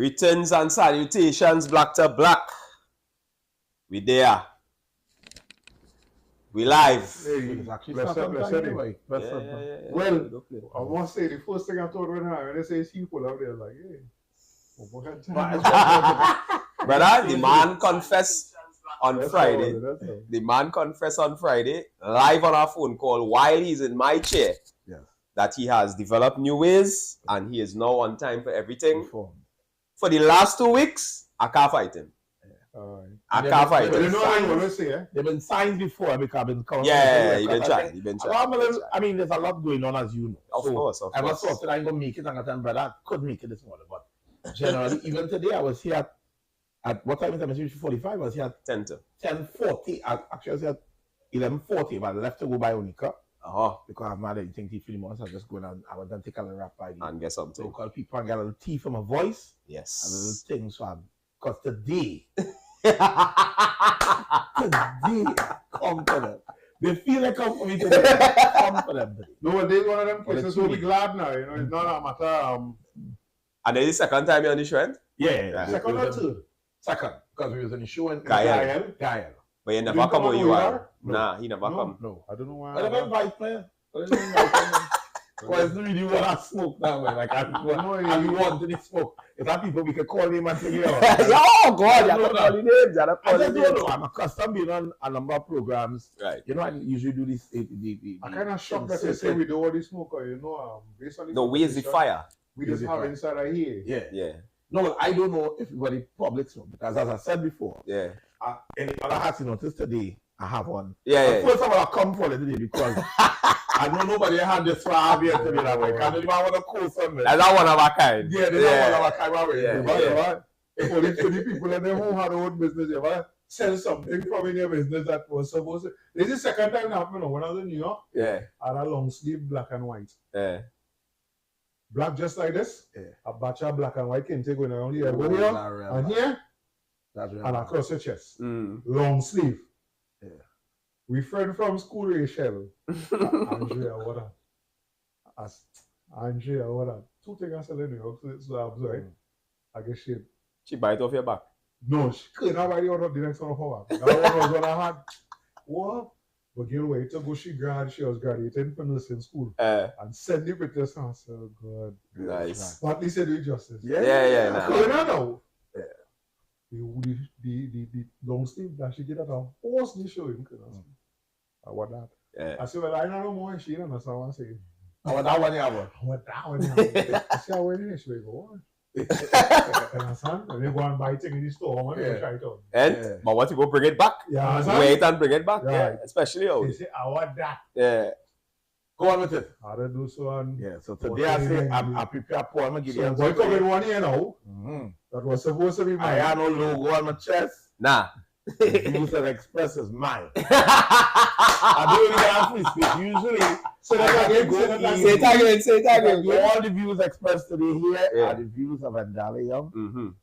Greetings and salutations, Black to Black. We there. We live. Hey, well, I must say, the first thing I thought when they say people out there, like, hey, brother, the man confessed on Friday. The man confessed on Friday, live on our phone call, while he's in my chair, that he has developed new ways and he is now on time for everything. For the last 2 weeks, I can't fight him. I can't fight him. You know what I want to say, They've been signed before because I've been counting. Yeah, you've been trying. I mean, there's a lot going on, as you know. Of course. I was thought that I'm going to make it, and brother, I could make it this morning. But generally, even today, I was here at what time is it? 45. I was here at 10:40. Actually, I was here at 11:40, but I left to go buy Onika. Because I'm not anything tea for the months. I'm just going and I want to take a little rap by and get something. Local people and get a little tea for my voice. Yes. And a little things for because today, come for them. They feel like come for me today. Come for them today. No, they one of them cases will be glad now. You know, it's not a matter. And then the second time you're on the show, end? Yeah. Second or third? Second, because we was on the show and Gael. But you never come where you are. Nah, he never come. No, I don't know why. I never invite me. Well, it's really what I smoke now, man. Like, I want to smoke. If that people, we can call him and say, oh, God, you're not calling names. I just don't know. I'm accustomed being on a number of programs. Right. You know, I usually do this. I kind of shocked that they say we don't want to smoke, you know, based on no, where's the fire? We just have inside our here. Yeah. No, I don't know if everybody public smoke, because as I said before, any other hats you notice today, I have one. First of all, I come for it today because I know nobody had this far here to be that way. I don't even want to call something. That's not one of our kind. Yeah, they're not one of our kind. If only 20 people in them who had their own business, you ever sell something from in your business that was supposed to. This is the second time it happened when I was in New York. I had a long sleeve black and white. Black just like this. A batch of black and white can take going around here, and here, and across your chest. Long sleeve. We friend from school, Rachel. Andrea, what Andrea, what 2 things I said in New York, so I was right. I guess she bite off your back. No, she couldn't have the other the next one of her back. That one was what I had. What? But you know, wait to go, she was graduating from nursing school. And send the pictures and I said, oh God. Nice. But at least they do it justice. Yeah. No. The long sleeve that she did at a horse the show him. I want that. I said, well, I don't know more. She don't understand what I'm saying. I want that one, yeah. I want that one, yeah. I said, I went in, she go, understand? And they go and buy things in the store, man. Try it out. But what you go bring it back? Wait and bring it back. Yeah. Especially out. They say, I want that. Go on with it. How to do so and so today I say I prepare Paul McGideon. So boy come in one here now. That was supposed to be mine. I had no logo on my chest. Nah. Views that express is mine. I do it have free speech. Usually say it again. All the views expressed today here are the views of Andale Young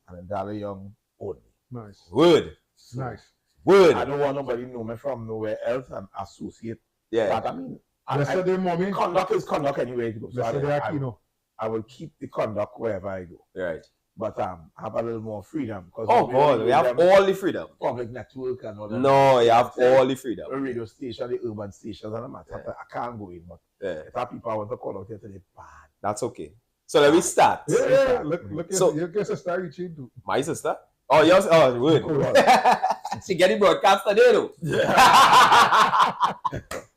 and Andale Young only. Nice. Word. Nice. Word. I don't want nobody to know me from nowhere else and associate. But I mean, yesterday morning, conduct is conduct anyway. So I will keep the conduct wherever I go. Right. But have a little more freedom. Oh God, we have all the freedom. Public network and all that. No, you have all the freedom. The radio station, the urban stations, and matter. I can't go in, but if that people I want to call out here today, bad. That's okay. So let me start. Look at your sister reaching too. My sister? Oh, yours? Oh, good. She get the broadcast today, though.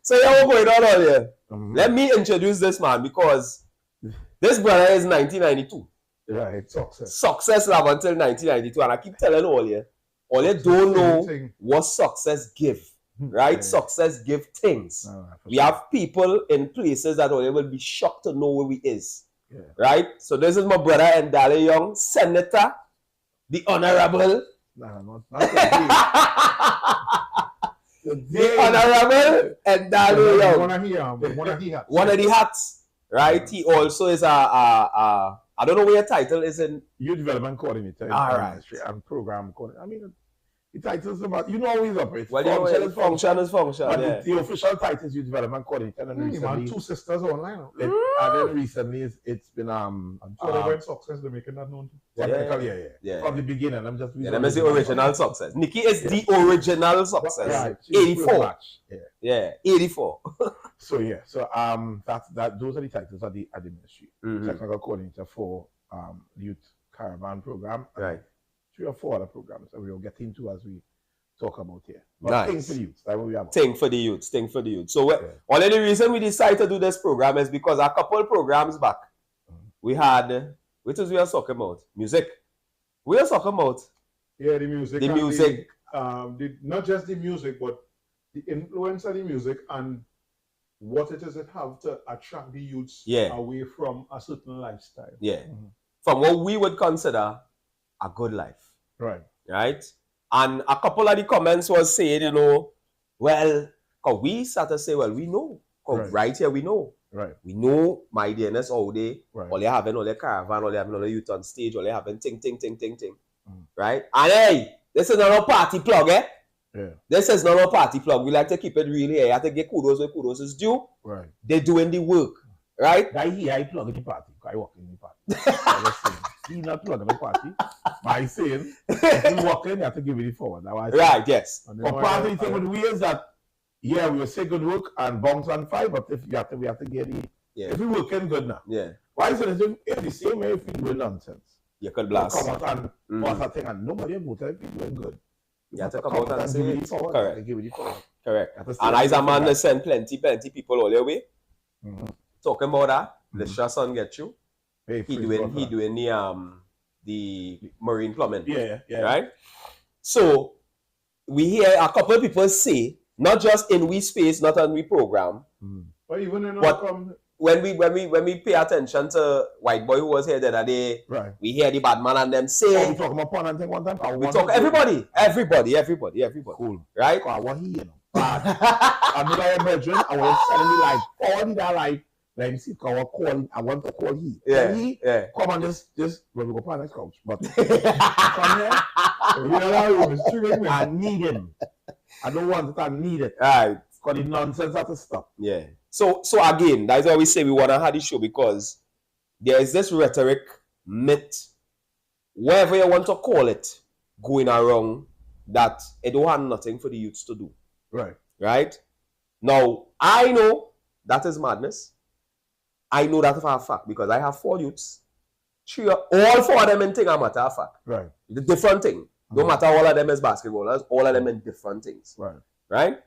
So yeah, what's going on here? Let me introduce this man because this brother is 1992. Right, Success lab until 1992, and I keep telling all you don't know what success give, right? Success give things. We have people in places that all will be shocked to know where we is, right? So this is my brother Andale Young, Senator, the Honorable. The Honorable Andale Young. One of the hats, right? He also is I don't know where your title is in Youth Development Coordinator. All right. And Program Coordinator. I mean, The titles, you know how he's operates. Well, you know, function is function. But yeah. the official title is Youth Development Coordinator. And recently, Two Sisters online. And then recently, it's been I'm sure they went success. They're making that known. Yeah. From the beginning, I'm just. Them is the original success. Nikki is the original success. Right. 84. Yeah. 84. So that those are the titles at the ministry. Technical coordinator for the Youth Caravan program. Right. 3 or 4 other programs that we'll get into as we talk about here. But nice. Thing for the youth. That's what we have. Thing for the youth. So one of the reason we decided to do this program is because a couple programs back, we had, which is we are talking about, music. We are talking about the music. The music. Not just the music, but the influence of the music and what it is it have to attract the youths away from a certain lifestyle. Yeah. From what we would consider a good life. Right? And a couple of the comments was saying, well, cause we start to say, well, we know. Right here we know. Right. We know my DNS all day. All they having all their caravan, all they having all the youth on stage, all they having ting. Right? And hey, this is not a party plug, eh? Yeah. This is not a party plug. We like to keep it really here. You have to get kudos where kudos is due. Right. They're doing the work. Right? I plug in the party. I walk in the party. He's not plugging the party. By saying, if you walk in, you have to give it forward. Right, yes. But part of the thing with we is that, we will say good work and bounce on 5, but if we have to get it. If we work in good now. Yeah. Why is it in the same way if we do nonsense? You could blast. You come out and boss a thing and nobody will tell if you're doing good. You have to come out and say it. Correct. Give it forward. Correct. And as a man, they send plenty people all their way. Talking about that, the son get you. He doing the marine plumbing. Yeah. Right? So we hear a couple of people say, not just in we space, not on we program. But even in when we pay attention to White Boy who was here the other day, we hear the bad man and them say we talk about porn and thing one time. We talk everybody. Cool. Right? What he I'm not a virgin, I was telling me like all that like let me see call I want to call he. Yeah. Come on this when we go on next couch. But come here. I need him. I don't want it, I need it. Right. Because the nonsense has to stop. Yeah. So again, that's why we say we want to have this show, because there is this rhetoric, myth, whatever you want to call it, going around that it don't have nothing for the youths to do. Right? Now, I know that is madness. I know that for a fact because I have 4 youths. All 4 of them in thing are matter of fact. It's a different thing. No matter all of them is basketballers, all of them in different things. Right?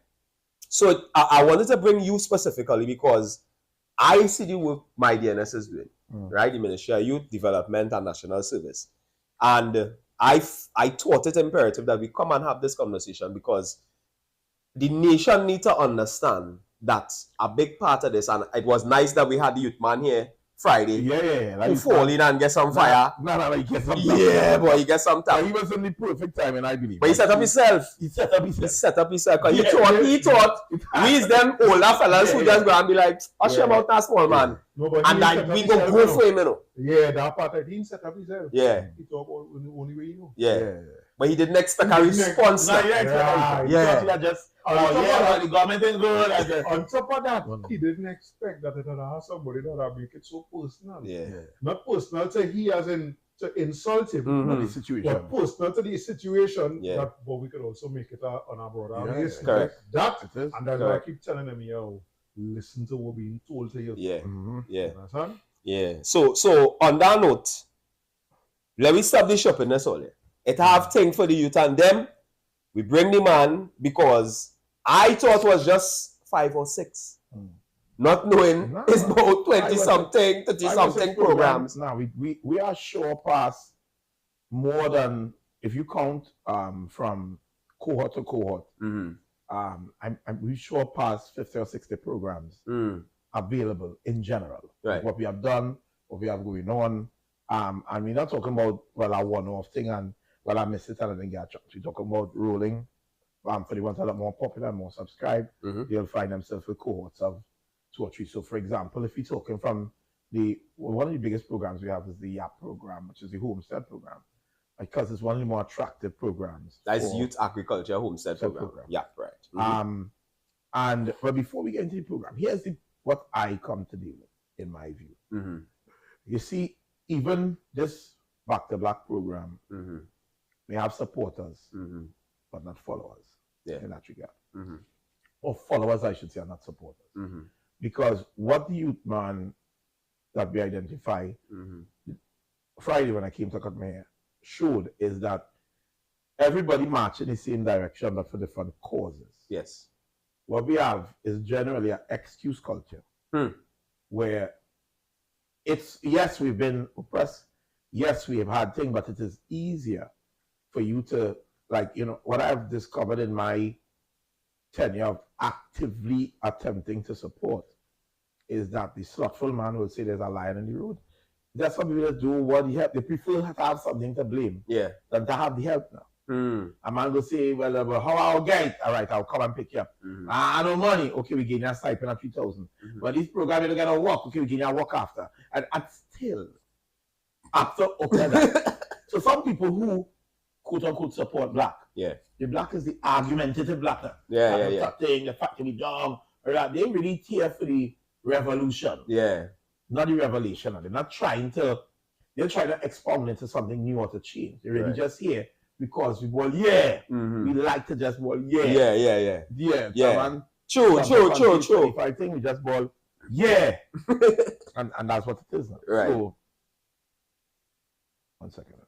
So I wanted to bring you specifically because I see the work my DNS is doing. Right? The Ministry of Youth Development and National Service. And I thought it imperative that we come and have this conversation because the nation needs to understand that a big part of this, and it was nice that we had the youth man here Friday. Who fall in and get some fire. No, he get some time. Yeah, boy, he get some time. He was in the perfect time, and I believe. But he set up himself. He set up himself. Because he thought we is them older fellas who just go and be like, hush about that small man. And like, we go for him, Yeah, that part, he didn't set up himself. Yeah. He talked about the only way Yeah. But he didn't expect a response. The government is good. On top of that, he didn't expect that it would have somebody that would make it so personal. Not personal to he as in to insult him, not the situation. But personal to the situation, but we could also make it on a broader basis. Correct. And that's why I keep telling him, listen to what being told to you. Understand? Yeah. So on that note, let me stop the shoppiness all. It have thing for the youth and them. We bring the man because I thought it was just 5 or 6. Not knowing it's about 20-something, 30-something programs. Now we are sure past more than, if you count from cohort to cohort, we sure past 50 or 60 programs available in general. What we have done, what we have going on. And we're not talking about, a one-off thing and, I miss it and I didn't get a chance. We're talking about rolling. For the ones that are more popular and more subscribed, they'll find themselves with cohorts of 2 or 3. So, for example, if you're talking from one of the biggest programs we have is the YAP program, which is the Homestead program. because it's one of the more attractive programs. That's Youth Agriculture Homestead program. Yeah, right. But before we get into the program, here's what I come to deal with, in my view. You see, even this Back to Black program may have supporters, but not followers in that regard. Or followers, I should say, are not supporters. Because what the youth man that we identify Friday when I came to cut my hair showed is that everybody march in the same direction, but for different causes. Yes. What we have is generally an excuse culture, where it's, yes, we've been oppressed, yes, we have had things, but it is easier for you to, like, you know, what I've discovered in my tenure of actively attempting to support is that the slothful man will say there's a lion in the road. There's some people that do what he help. They prefer to have something to blame than to have the help now. A man will say, well, how I'll get it? All right, I'll come and pick you up. I no money. Okay, we gain a stipend of 3,000. But this program, you're going to work. Okay, we gain a work after. And still, after that. So some people who, quote unquote, support black. The black is the argumentative black. The fact to be dumb. They really care for the revolution. Not the revelation. They're not trying to, they're trying to expound into something new or to change. They're really just here because we ball, we like to just ball, man. True. I think we just ball, and that's what it is now. Right. So, 1 second.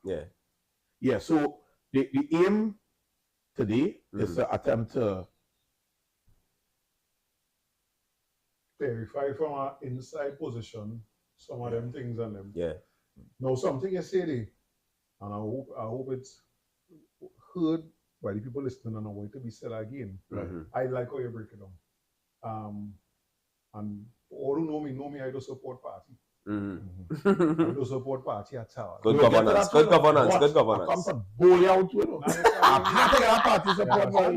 So the aim today is to attempt to verify from our inside position some of them things on them. Now something you say there, and I hope it's heard by the people listening and I want it to be said again. I like how you break it down. And for all who know me, I do support party. I do support party at all. Good governance. I come to bully out with you. I'm taking a party support for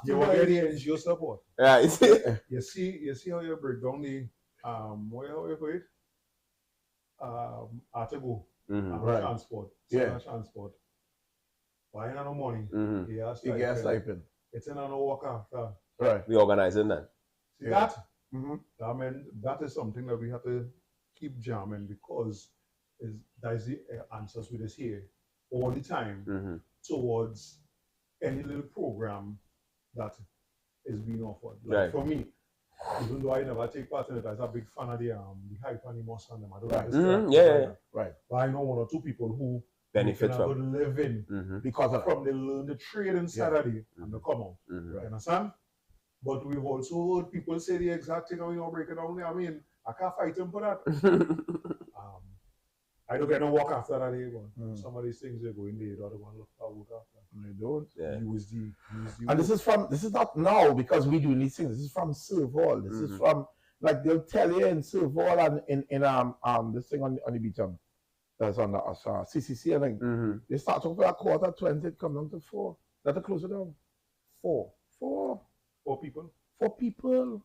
you will get the NGO support. You see how you break down the what you call it? Article transport. Transport. Buying no money. You get stipend. It's in an work after. We organizing that. See that? I mean, that is something that we have to keep jamming because that is the answers with us here all the time towards any little program that is being offered. Like for me, even though I never take part in it, I'm a big fan of the hype and the moss and them. I don't understand. But I know one or two people who benefit from a good living because from they learn the trade inside of it and they come out. You understand? But we've also heard people say the exact thing and we don't break it down there. I mean, I can't fight them for that. I don't get no work after that but some of these things they go in there, they don't want to look for work after. They don't. And this is not now because we do these things. This is from Serve Hall. This is from, like, they'll tell you in Serve Hall and in this thing on the beach that's on the CCC, I think. They start talking about 1:20, it come down to 4. That'll close it down. 4 people. 4 people.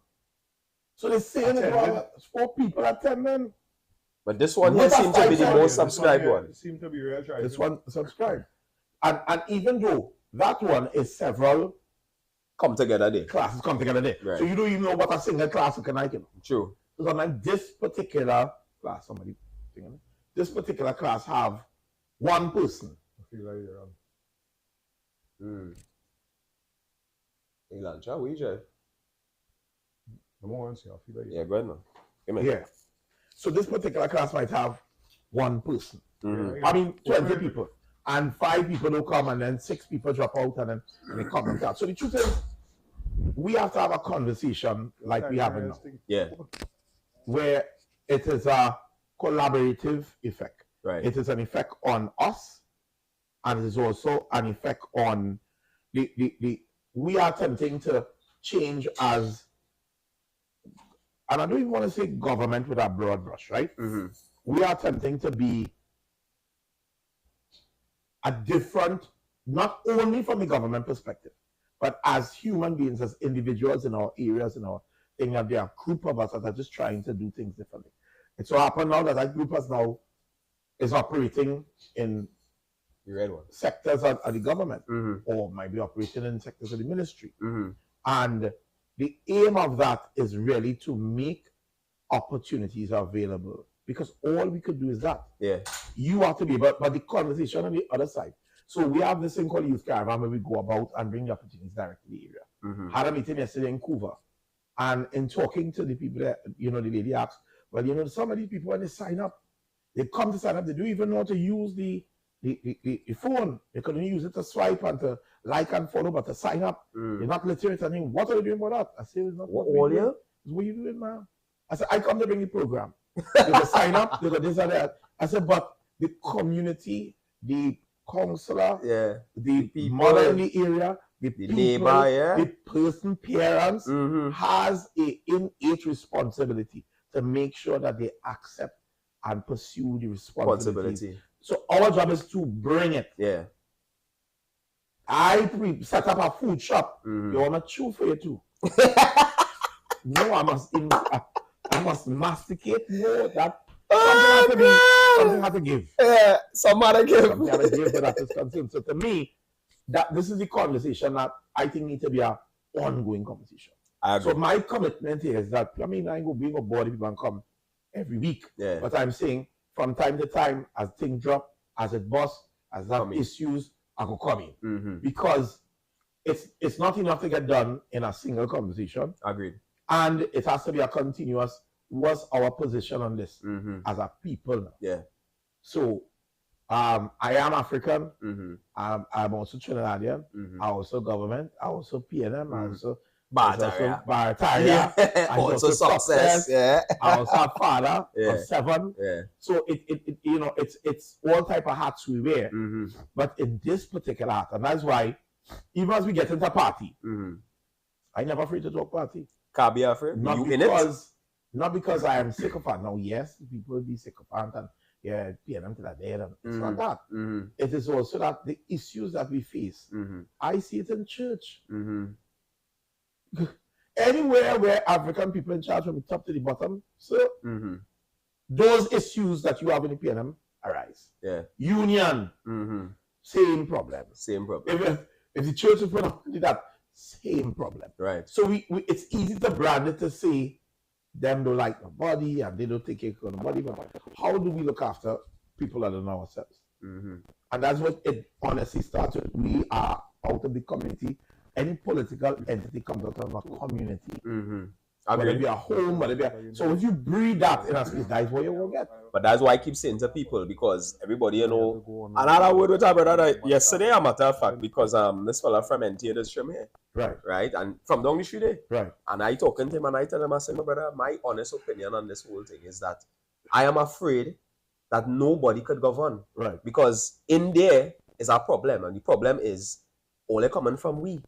So they're saying it 4 people attending. But this one here seems to be the most subscribed one. It seems to be real. This one subscribed. And even though that one is several come together there. Classes come together there. Right. So you don't even know what a single class can I get. True. Because like this particular class, this particular class have one person. I feel like you're wrong. Hey, lunch, how we drive? The more I feel like go ahead now. Yeah. So this particular class might have one person. I mean, 20 people. And 5 people don't come, and then 6 people drop out, and then they come and talk. So the truth is, we have to have a conversation like we have now. Where it is a collaborative effect. Right. It is an effect on us, and it is also an effect on we are attempting to change as, and I don't even want to say government with a broad brush, right? We are attempting to be a different, not only from the government perspective, but as human beings, as individuals in our areas, in our thing, and there are a group of us that are just trying to do things differently. It so happened now that group us now is operating in sectors of the government, or might be operating in sectors of the ministry. And the aim of that is really to make opportunities available, because all we could do is that. You have to be, but the conversation on the other side. So we have this thing called Youth Caravan where we go about and bring the opportunities directly to the area. Had a meeting yesterday in Couva, and in talking to the people that, the lady asked, well, some of these people, when they sign up, they come to sign up, they don't even know how to use the phone. They couldn't use it to swipe and to like and follow, but to sign up. They're not literate. I mean, what are you doing about that? I say, it's not what we're doing. It's what you doing, man. I said, I come to bring the program. They go sign up, they go this and that. I said, but the community, the counselor, the mother in the area, the people, neighbor, the person, parents, has an innate responsibility to make sure that they accept and pursue the responsibility. So our job is to bring it. I set up a food shop. You want to chew for you too? No, I must masticate. No, that something has to give. Something has to give. Something has to give, but that is concerned. So to me, this is the conversation that I think needs to be an ongoing conversation. So my commitment here is that, I mean, I ain't going to be a body people and come every week. But I'm saying from time to time, as things drop, as it busts, as that issues, I will come in. Because it's not enough to get done in a single conversation. Agreed. And it has to be a continuous, what's our position on this as a people now? So I am African. I'm also Trinidadian. I also government. I also PNM. I also Barataria. I also success. I also have father of 7. So it's all type of hats we wear. But in this particular hat, and that's why even as we get into party, I never afraid to talk party. Can't be afraid. Not because I am sycophant. Now, yes, people will be sycophant and PNM to that day. It's not that. It is also that the issues that we face, I see it in church. Anywhere where African people in charge from the top to the bottom, so those issues that you have in the PNM arise. Union, same problem. If the church is going to do that, same problem. So it's easy to brand it to say them don't like the body and they don't take care of the body. But how do we look after people that don't know ourselves? And that's what it honestly starts with. We are out of the community. Any political entity comes out of a community. Whether it be a home, whether it be a... So if you breed that in a space, that is what you will get. But that's why I keep saying to people, because everybody, another word with our brother yesterday, a matter of fact, because this fella from NTA does stream here. Right? And from down the street there. And I talking to him and I tell him, I say, my brother, my honest opinion on this whole thing is that I am afraid that nobody could govern. Because in there is our problem. And the problem is only coming from we.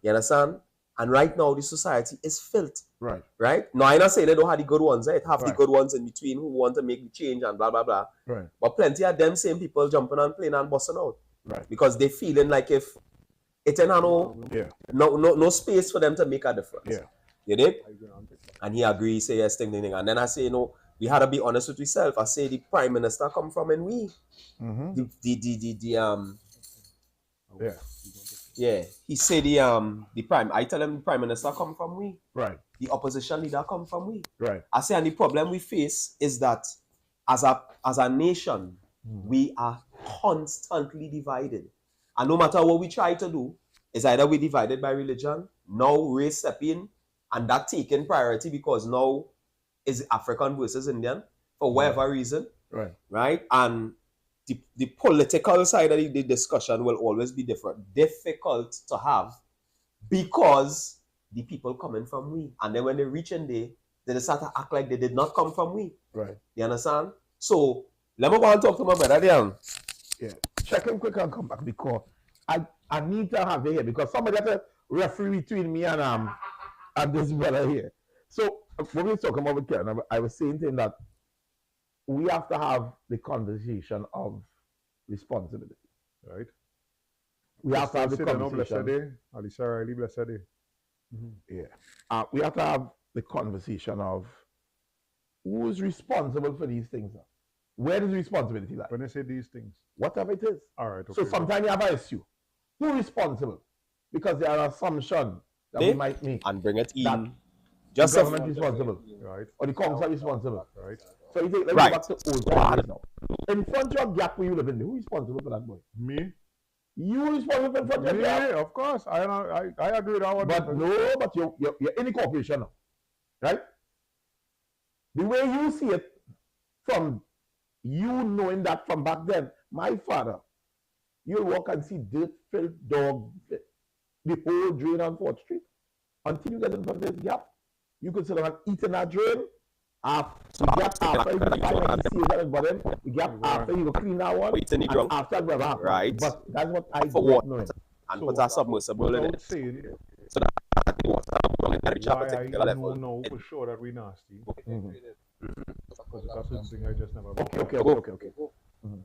You understand? And right now, the society is filth. Right? Now, I'm not saying they don't have the good ones. It have the good ones in between who want to make the change and blah, blah, blah. But plenty of them same people jumping and playing and busting out. Because they feeling like if it ain't no space for them to make a difference. You dig? And he agrees, say yes, thing. And then I say, we had to be honest with ourselves. I say the Prime Minister come from and we. He said the Prime. I tell him the Prime Minister come from we. The opposition leader come from we. I say, and the problem we face is that as a nation, we are constantly divided. And no matter what we try to do, it's either we divided by religion, now race step in, and that taking priority because now is African versus Indian for whatever reason. Right? And the political side of the discussion will always be difficult to have because the people coming from we. And then when they reach in there, they start to act like they did not come from we. You understand? So, let me go and talk to my brother there. Check him quick and come back because I need to have it here because somebody has to referee between me and this brother here. So, when we were talking about Karen, I was saying to him that we have to have the conversation of responsibility. We have to have the conversation. We have to have the conversation of who is responsible for these things. Where does responsibility lie? When they say these things. Whatever it is. All right. Okay, so sometimes you have an issue. Who is responsible? Because there are assumptions that we might make. And bring it in. Just the government is responsible. Right. Or the council is responsible. Right. So you think, let me go back to old times now. In front of your gap where you live in, who is responsible for that boy? Me. You responsible for front of your gap? Yeah, of course. I agree with that one. But no, but you're in the corporation now. Right? The way you see it, from you knowing that from back then, my father, you'll walk and see dirt-filled dog, the whole drain on 4th Street. Until you get in front of this gap, you could sit down and eat in that drain. The gap after you find like you see it at the bottom, the gap after you go clean that one, and after that happen. Right. But that's what I don't know. And put a submersible in it. So that the water will reach a particular level. I know for sure that we nasty. Because that's something I just never.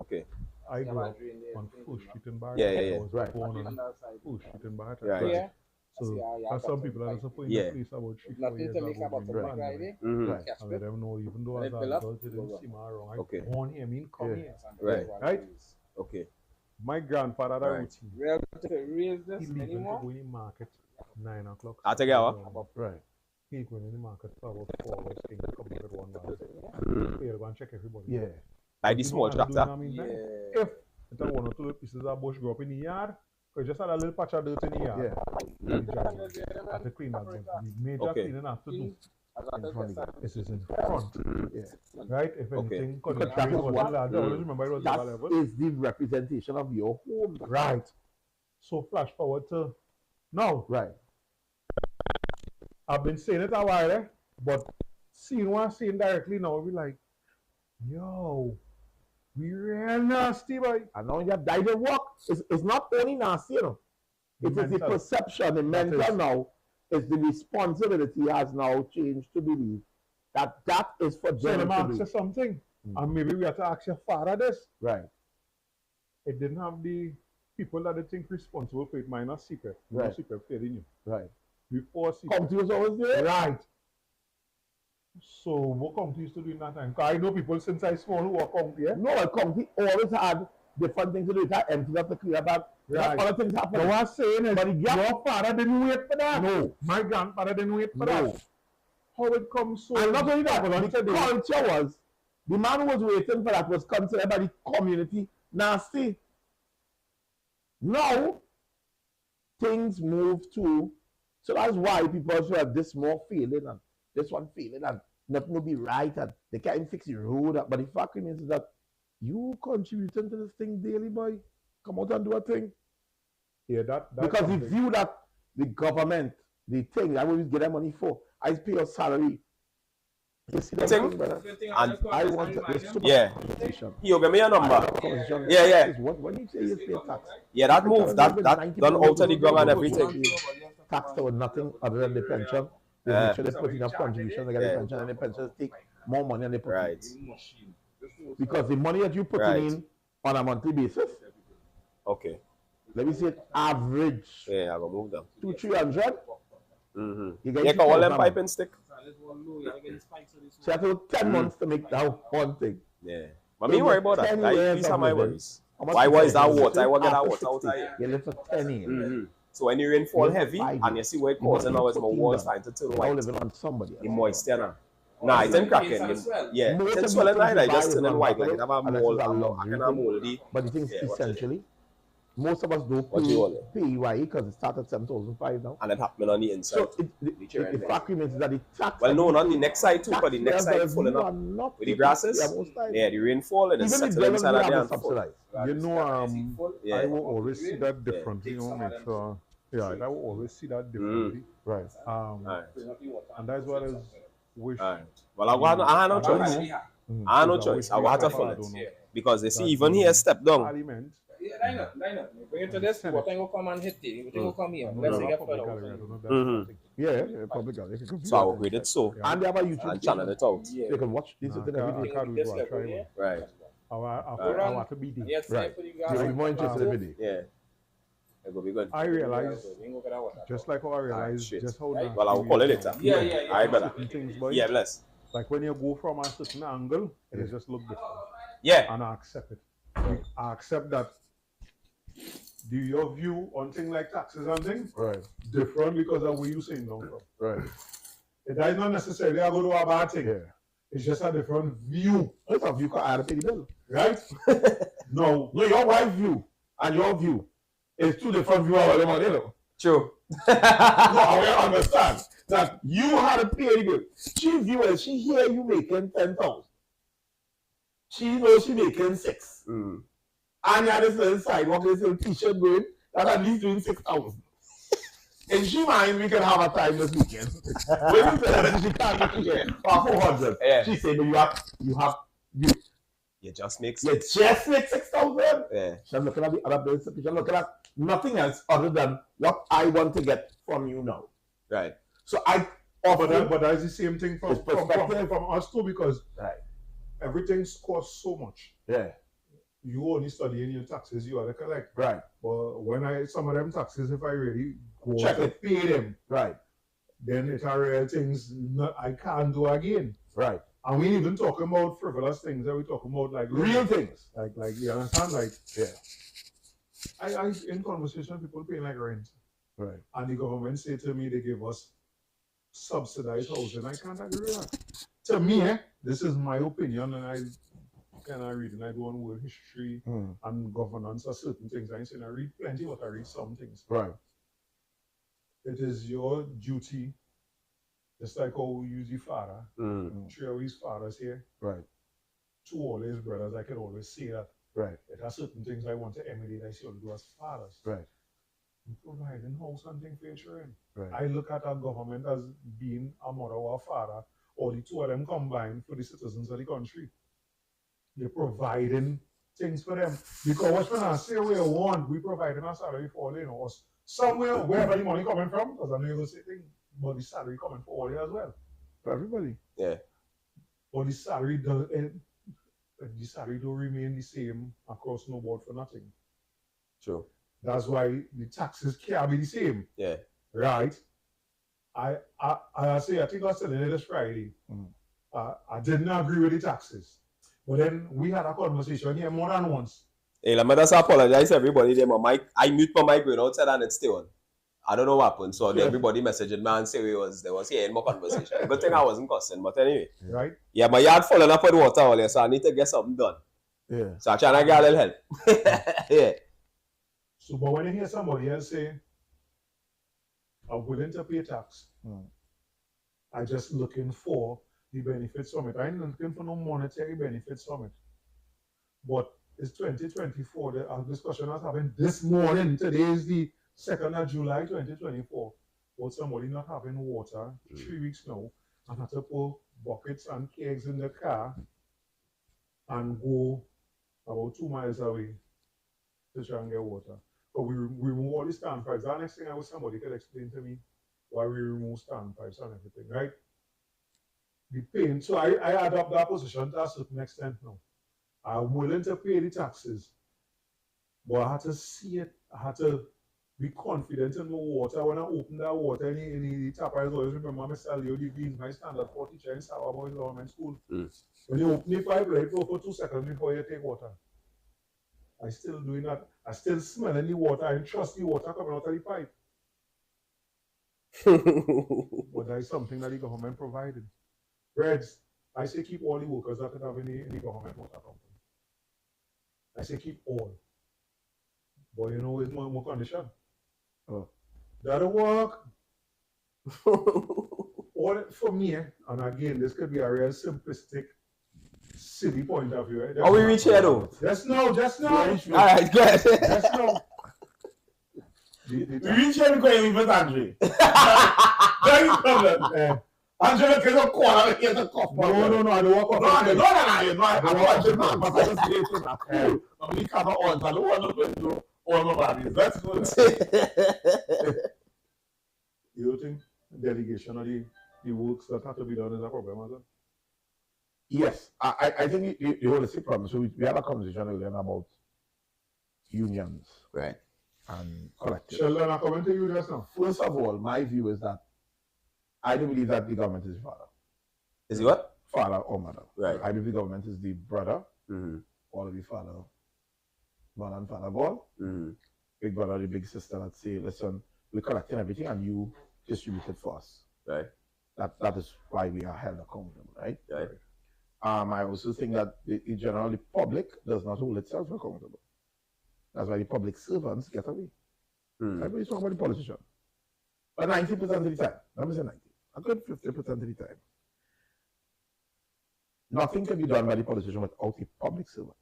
Okay. I grew up on Full Street in Barata. Yeah. I was born on Full Street in Barata. Right. So, for some people, I was in the place about 3-4 years ago. And let them know, even though as an adult, they didn't see me wrong. I born here, I mean, come here. Right? Okay. My grandfather, that routine. Real this He leave anymore? to go in the market 9 o'clock. I take it out. Right. He go in the market for about 4 hours. He come back at 1 hour. So you go and check everybody. Yeah. Like the small tractor. If it's one or two pieces of bush grow up in the yard, because just had a little patch of dirt in the yard. I have to clean that. The major cleaning I have to do is in front. Right? If anything, that is the representation of your home. Right. So flash forward to now. Right. I've been saying it a while, but seeing directly now, we like, yo, we real nasty, boy. And now you have died in work. It's not only nasty, you know. It is the perception, the mental now. It's the responsibility has now changed to believe that is for them to do. So let me ask you something. And maybe we have to ask your father this. Right. It didn't have the people that they think responsible for it, minus secret. Right. No secret failing you. Right. Before secret. Company was always there? Right. So what company used to do in that time? Because I know people since I small who work company. No, a company always had different things to do. It had empty up to clear up. Right. Other things happen. What I'm saying is, but your father didn't wait for that. No. My grandfather didn't wait for that. How it comes so? And not only that, but the culture was, the man who was waiting for that was considered by the community nasty. Now, things move to, so that's why people also have this more feeling and this one feeling and nothing will be right and they can't fix the road. But the fact remains is that you contributing to this thing daily, boy. Come out and do a thing. Yeah, because the view that the government, the thing I always get that money for, I pay your salary. You see that thing, brother? And I want to, you give me a number. Yeah. When you say you pay tax, yeah, that move, that done out of the ground and everything. Tax was nothing other than the pension. They make sure they put enough contribution to get the pension, and the pensions take more money than they put in. Because the money that you put in on a monthly basis. Okay. Let me say it average. Yeah, I go move them. 200-300. You get all them pipe and stick. So I took 10 months to make that one thing. Yeah. But me worry about that. These are my worries. Why was that water? I will get that water out of here. You live for 10 years. So when the rain fall heavy and you see where it causing now is my walls starting to turn white. Living on somebody. The moisture now. Nah, it's in cracking. Yeah, it's swelling like just turning white like it have a mold. I can have moldy. But the thing is essentially, most of us don't pay PAYE because it started 7,500 now. And it happened on the inside. So the fact remains that the tax. Well, no, not the next side too, but the next side falling up. With the grasses, yeah, the rainfall and it's settling inside of there. You know, I will always see that differently. You know, so yeah, I will always see that differently. Right. And that's what I wish. Well, I have no choice. I have no choice. I will have to follow it. Because they see even here step down. Yeah, line up. Bring it to this, what thing will come and hit it? What thing will come here? Let's get further. Yeah, public. So I will read it so. And they have a YouTube and channel it out. They can watch this every day. Right. I want to be there. Right. You'll be more interested every day. Yeah. It will be good. I realize, just like how I realize, just how. Well, I will call it later. Yeah. Alright, brother. Things, boy. Yeah, bless. Like when you go from a certain angle, it just look different. Yeah. And I accept it. I accept that your view on things like taxes and things different because of where you saying down from. Right. It is not necessarily a good or a bad thing. Yeah. It's just a different view. It's a view can add to the bill. Right? No, your wife's view and your view is two different views of them, you know. True. No, I understand that you had to pay the bill. She view it, she hear you making 10,000. She knows she making 6. And you had this little sidewalk, this little t-shirt going, that at least doing 6,000. In she mind, we can have a time this weekend. When you tell her she can't make it for 400, she say, no, you just make You just make 6,000. Yeah. She's looking at the other bills. She's looking at nothing else other than what I want to get from you now. Right. So I offer but that's the same thing from us too, because everything costs so much. Yeah. You only studying your taxes you are to collect. Right. But when some of them taxes, if I really go Check to it. pay them, Right. then it are real things I can't do again. Right. And we ain't even talking about frivolous things. That we talking about like real things. Like you understand? Like yeah. I in conversation people paying like rent. Right. And the government say to me they give us subsidized housing. I can't agree with that. To me, this is my opinion, and I cannot read, and I do on world history and governance of certain things. I ain't saying I read plenty, but I read some things. Right. It is your duty, just like how we use the father, 3 of his fathers here. Right. 2 all his brothers, I can always say that. Right. There are certain things I want to emulate, I see all do as fathers. Right. Providing house and things for your children. Right. I look at our government as being a mother or a father, or the 2 of them combined for the citizens of the country. They're providing things for them. Because when I say we want, we providing a salary for all us. Somewhere, wherever the money coming from, because I know you're going to say things, but the salary coming for all as well. For everybody. Yeah. But the salary don't remain the same across no board for nothing. True. That's why the taxes can't be the same. Yeah. Right? I say, I think I said it this Friday. I didn't agree with the taxes. But then we had a conversation here more than once. Hey, let me just apologize to everybody there. I mute my mic going outside and it's still on. I don't know what happened. So everybody messaging me and say there was here in my conversation. Good thing I wasn't cussing, but anyway. Right? Yeah, my yard falling up with water earlier, so I need to get something done. Yeah. So I'm trying to get a little help. Yeah. So, but when you hear somebody else say, I'm willing to pay tax, I'm just looking for the benefits from it. I ain't looking for no monetary benefits from it. But it's 2024. The discussion I was having this morning. Today is the 2nd of July 2024. About somebody not having water 3 weeks now and have to put buckets and kegs in the car and go about 2 miles away to try and get water. But we remove all the standpipes. The next thing I wish somebody could explain to me why we remove standpipes and everything, right? The pain. So I adopt that position to a certain extent now. I'm willing to pay the taxes, but I had to see it. I had to be confident in my water. When I open that water, any tap, I always remember Mr. Leo Devine, my standard 4 teacher in Sava Boys Government School. When you open the pipe, let it go for 2 seconds before you take water. I still doing that. I still smelling the water and trust the water coming out of the pipe. But that is something that the government provided. Reds, I say keep all the workers that could have in the government water company. I say keep all. But you know, it's more condition. That'll work. All for me, and again, this could be a real simplistic, silly point of view. Right? Are we reach here though? Just now. Alright, go ahead. Just now. We reach here because we met Andre. Very problem. Andre look at the corner, he has a cough. No, I don't walk up. No, I watch the man, but I just say to that cool. And we come on, I don't want to do all my bodies. That's good. You don't think delegation of the works that have to be done is a problem, is it? Yes, I think the holistic problem. So we had a conversation earlier about unions. Right. And collectives. Sheldon, I'm coming to you just now. First of all, my view is that I don't believe that the government is the father. Is he what? Father or mother. Right. I believe the government is the brother all the father, mother and father born. Big brother, the big sister that say, listen, we're collecting everything and you distribute it for us. Right. That is why we are held accountable, right? Right. I also think that in general, the public does not hold itself accountable. That's why the public servants get away. Everybody's talking about the politician. But 90% of the time, let me say 90, a good 50% of the time, nothing can be done by the politician without a public servant.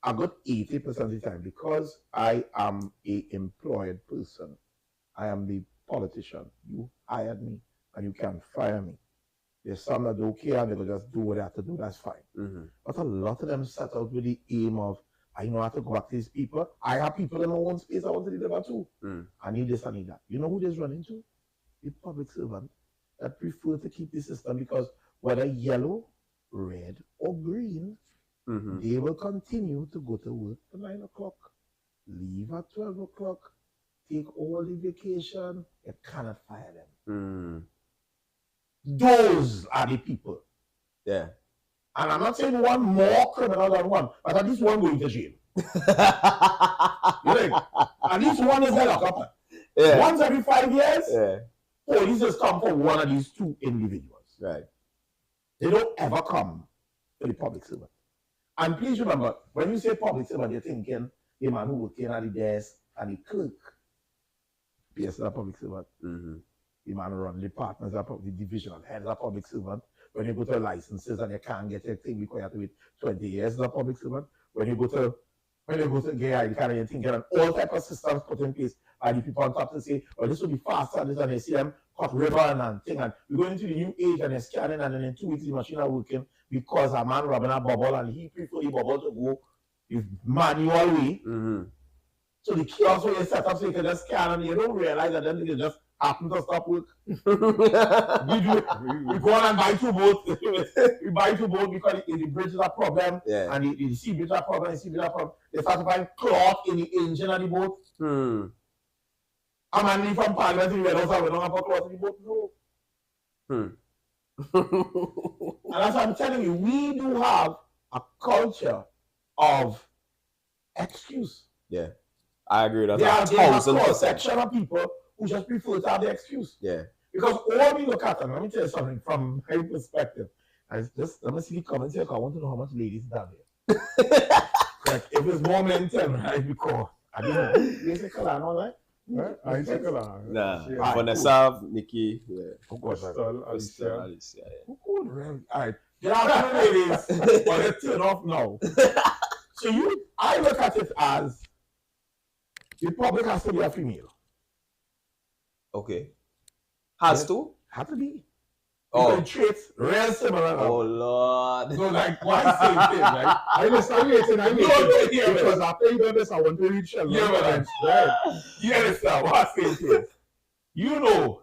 A good 80% of the time, because I am an employed person, I am the politician. You hired me and you can't fire me. There's some that don't care and they will just do what they have to do, that's fine. But a lot of them set out with the aim of, I know how to go back to these people. I have people in my own space I want to deliver to. I need this, I need that. You know who they's running to? The public servant that prefer to keep the system, because whether yellow, red, or green, they will continue to go to work at 9 o'clock, leave at 12 o'clock, take all the vacation. You cannot fire them. Those are the people. Yeah. And I'm not saying one more criminal than one, but at least one going to jail. You know, at least one is held up. Yeah. Once every 5 years, police just come for one of these two individuals. Right. They don't ever come to the public servant. And please remember, when you say public servant, you're thinking the man who working at the desk and the clerk. Yes, the public servant. The man who run the partners, the divisional head, the public servant. When you go to licenses and you can't get your thing because you have to wait 20 years, the public servant. When you go to get ID card and you're thinking and all type of systems put in place by the people on top to say, oh, this will be faster, this, and you see them cut ribbon and thing, and we're going into the new age and they're scanning, and then in 2 weeks the machine are working because a man rubbing a bubble and he prefer the bubble to go the manual way. So the kiosk where you set up so you can just scan and you don't realize that then you just happen to stop work. we go on and buy two boats. We buy two boats because the bridge is a problem, and the sea bridge is a problem, They start to find cloth in the engine of the boat. A man leave from Parliament in Red House, we don't have a cloth in the boat, no. And as I'm telling you, we do have a culture of excuse. Yeah, I agree with that. There are a cross-section of people who just prefer to have the excuse. Yeah. Because all we look at, and let me tell you something from my perspective. Let me see the comments here, because I want to know how much ladies down there. Like, if it's more men 10, right? Because, I don't know. You say color and all that? Right? I ain't say color. Nah. Vanessa, Nikki, Of course, Alicia. Who could really? All right. There are some ladies, but let's turn off now. So I look at it as the public has to be a female. Okay. Has to? Has to be. Oh. The traits real similar. Oh Lord. So like one same thing, right? I'm waiting. Because after you do this, I want to read Shell. Right. You understand what same thing? You know,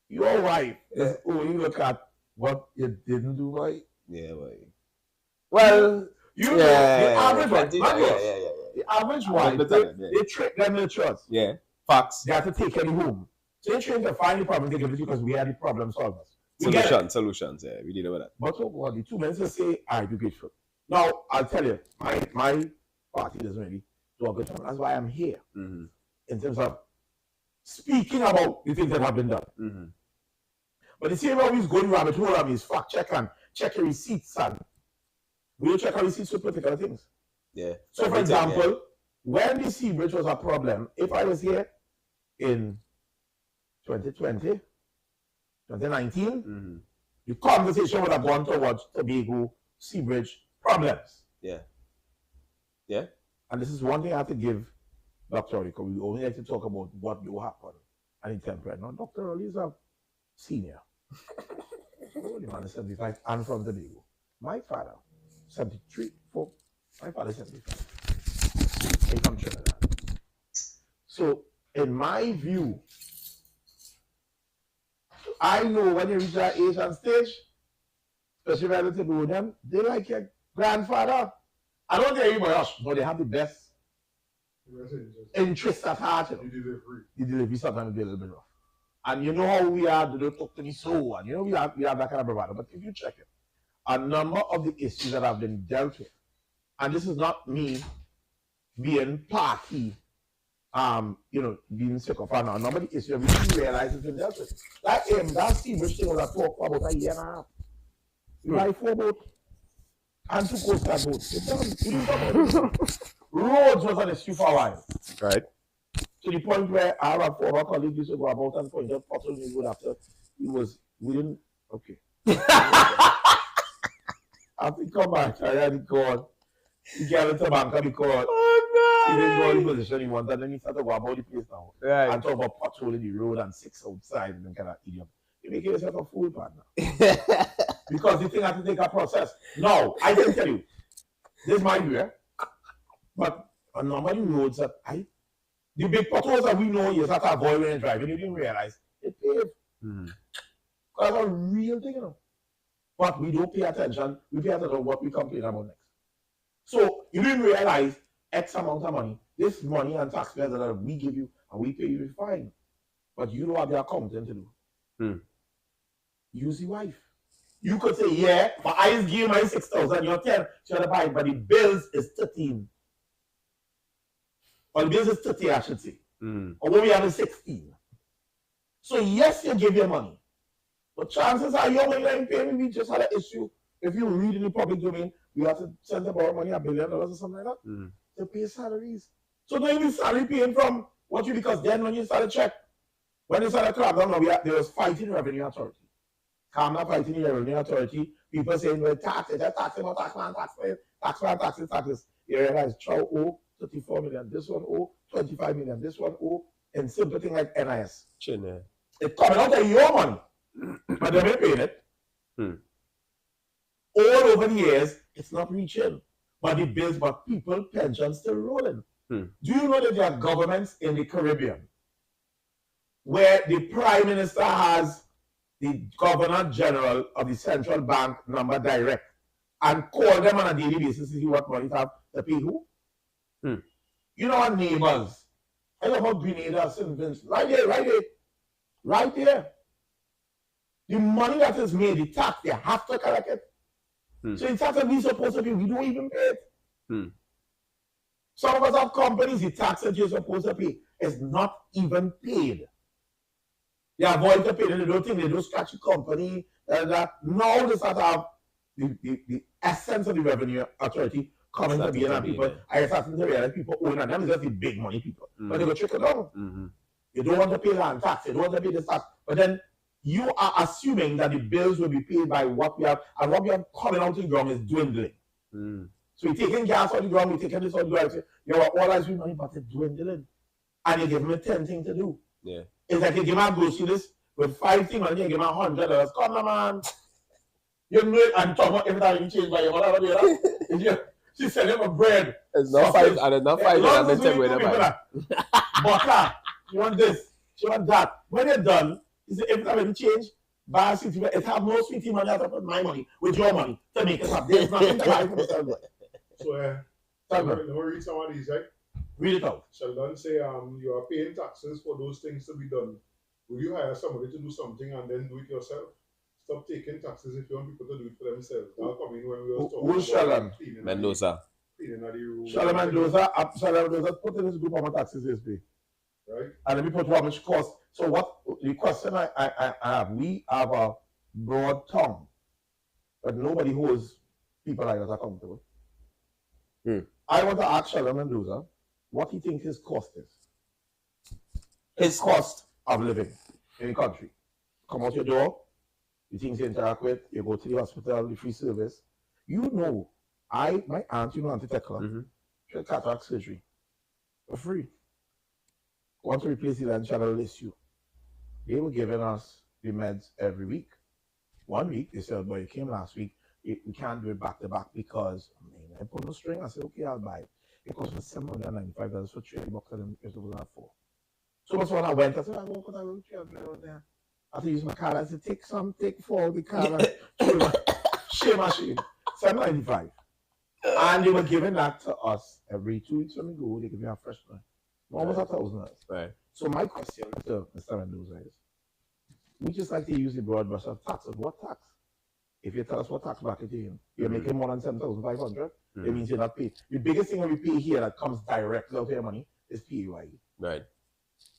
your wife is only look at what you didn't do right. Yeah, right. Well, you know, the average wife, the average wife, they trick them in the trust. Yeah, facts. They have to take any home. So they're trying to find the problem, they give it because we are the problem solvers. Solutions, yeah, we did over that. But what the two men say, I be grateful. Now, I'll tell you, my party doesn't really do a good job. That's why I'm here. In terms of speaking about the things that have been done. But the same way he's going rabbit hole of his fact check and check your receipts, and we don't check our receipts for particular things. Yeah. So for example, when the sea bridge was a problem, if I was here in 2020, 2019, the conversation would have gone towards Tobago sea bridge problems. Yeah. Yeah. And this is one thing I have to give Dr. Oli, because we only like to talk about what will happen and intemperate. Now, Dr. Oli is a senior. The man is 75 and from Tobago. My father, 73, my father is 75. He from Trinidad. So, in my view, I know when you reach that age and stage, especially relative to them, they like your grandfather. I don't think anybody else, but they have the best interest at heart. The delivery sometimes will be a little bit rough. And you know how we are, they don't talk to me so, and you know we have that kind of bravado. But if you check it, a number of the issues that have been dealt with, and this is not me being party, being sick of a number of the issues that we realize has been dealt with. That Steve Rich thing was a talk for about a year and a half. We buy 4 boats and 2 Coast Guard boats. It's done. We didn't talk about it. Roads was an issue for a while. Right. To the point where I had 4 of our colleagues used to go about and point out potholes we would after we didn't, okay. I think come back, I had it called. He got into bank because he didn't go in the position he wanted, and then he started to go about the place now. Right. And talk about patrolling the road and 6 outside and kind of idiot. You make yourself a fool, partner. Because the thing has to take a process. No, I can tell you, this is my view, but a number of the roads that the big potholes that we know you have to avoid when you're driving, you didn't realize it paved. That's a real thing, But we don't pay attention. We pay attention to what we complain about next. So you didn't realize X amount of money, this money and taxpayers that we give you and we pay you fine. But you know what the accountant to do. Use the wife. You could say, yeah, but I just give you my 6,000, you're 10, so you buy it, but the bills is 13. Or the bills is 30, I should say. Or when we have is 16. So yes, you give your money. But chances are you're going to pay me. We just had an issue. If you read in the public domain, we have to send about money, $1 billion or something like that, to pay salaries. So don't even salary paying from what you, because then when you start to check, when you start to crack down, there was fighting revenue authority. Calm down fighting the revenue authority. People saying, well, taxes, taxes. You realize, Chow owe 34 million, this one owe 25 million, this one owe, and simple thing like NIS. It's coming out of your money. But they've been paying it. All over the years, it's not reaching. But the bills, but people, pensions still rolling. Do you know that there are governments in the Caribbean where the Prime Minister has the Governor General of the Central Bank number direct and call them on a daily basis to see what money they have to pay who? You know our neighbors. I know about Grenada, St. Vincent. Right there. The money that is made, the tax, they have to collect it. So the tax that we're supposed to pay, we don't even pay it. Some of us have companies, the tax that you're supposed to pay is not even paid. They avoid to pay it, they don't think they don't scratch the company. Now they start to have the essence of the revenue authority coming to be in people. I start to realize people own and them is just the big money people. But they go trickle down. You don't want to pay land tax, you don't want to pay this tax. But then you are assuming that the bills will be paid by what we have, and what we have coming out of the ground is dwindling. So you're taking gas out of the ground, you're taking this out of the ground, you have all that money, but it's dwindling. And you give me 10 things to do. It's like you give me a grocery list with 5 things and you give me $100. Come on, man. You know it, and talk about every time you change by your mother. She sell him a bread. It's not 5, and it's not 5 and then 10 with them. Butter. She want this. She want that. When you're done, you say every time you change, buy a sweetie. It have no sweetie money. I have to put my money with your money to make it up. There's nothing to buy for myself. So, let me read some of these, right? Read it out. Sheldon say, you are paying taxes for those things to be done. Would you hire somebody to do something and then do it yourself? Stop taking taxes if you want people to do it for themselves. That'll come in when we were talking Who's Sheldon? Mendoza. Sheldon Mendoza put in his group how much taxes is paid. Right. And let me put how much cost. So what the question I have, we have a broad tongue, but nobody holds people like us accountable. I want to ask Sheldon Mendoza what he thinks his cost is. His cost of living in the country. Come out your door, the things you interact with, you go to the hospital, the free service. You know, my aunt, Auntie Tekla, she had cataract surgery for free. Want to replace it and channel issue. They were giving us the meds every week. 1 week, they said, boy, you came last week, we can't do it back to back because, I put no string. I said, okay, I'll buy it. It cost me $795 for $3 and it was not $4. So much when I went, I said, I won't put $300 there. After using my card, I said, take 4 of the card. Shame machine. $795. And they were giving that to us every 2 weeks when we go, they give me a fresh one. Almost $1,000. Right. So my question to Mr. Mendoza is, we just like to use the broad brush of taxes. What tax? if you tell us what tax bracket you're making more than 7,500, it means you're not paid. The biggest thing that we pay here that comes directly out of your money is PAYE. Right.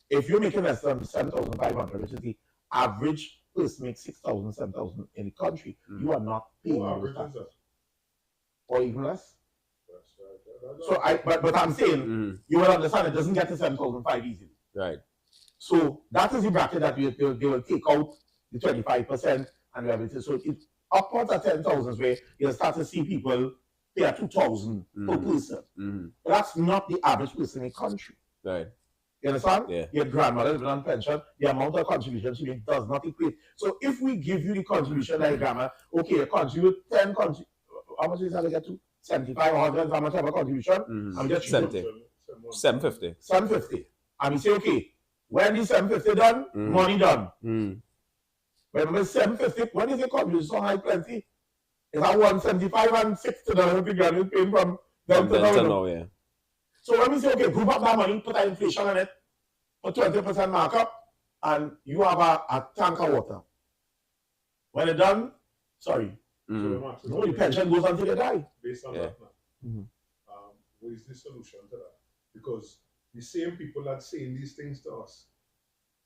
If you're making less than 7,500, which is the average person makes 6,000, 7,000 in the country, you are not paying those taxes. Or even less. So but I'm saying you will understand it doesn't get to 7,500 easily. Right. So that is the bracket that they will take out the 25% and everything. So it's upwards of 10,000 where you'll start to see people pay at 2,000 per person. But that's not the average person in the country. Right. You understand? Yeah. Your grandmother living on pension, the amount of contribution she makes does not equate. So if we give you the contribution like grandma, okay, you contribute 10 how much is that to get to? 75 or 100, how much have a contribution? I'm just 750. 750. And we say, okay, when is 750 done? Money done. When it's 750, when is the contribution so high plenty? Is that 175 and 60 dollars you're paying from then to now? Yeah. So when we say, okay, group up that money, put that inflation on it, put 20% markup, and you have a tank of water. When it's done, sorry. No, the pension goes until you die. Based on that, what is the solution to that? Because the same people that saying these things to us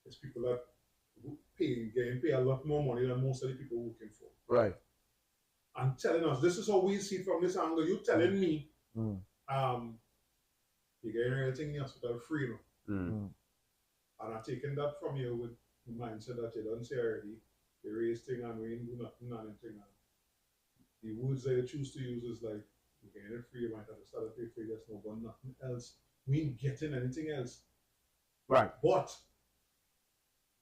is people that getting paid a lot more money than most of the people working for. Right. And telling us, this is how we see from this angle. You telling me, you're getting everything in the hospital free now. And I'm taking that from you with the mindset that you don't say already. You raise thing and we ain't do nothing and anything. The words that you choose to use is like, you're getting it free, you might have to start to pay for this, no, but nothing else. We ain't getting anything else. Right. But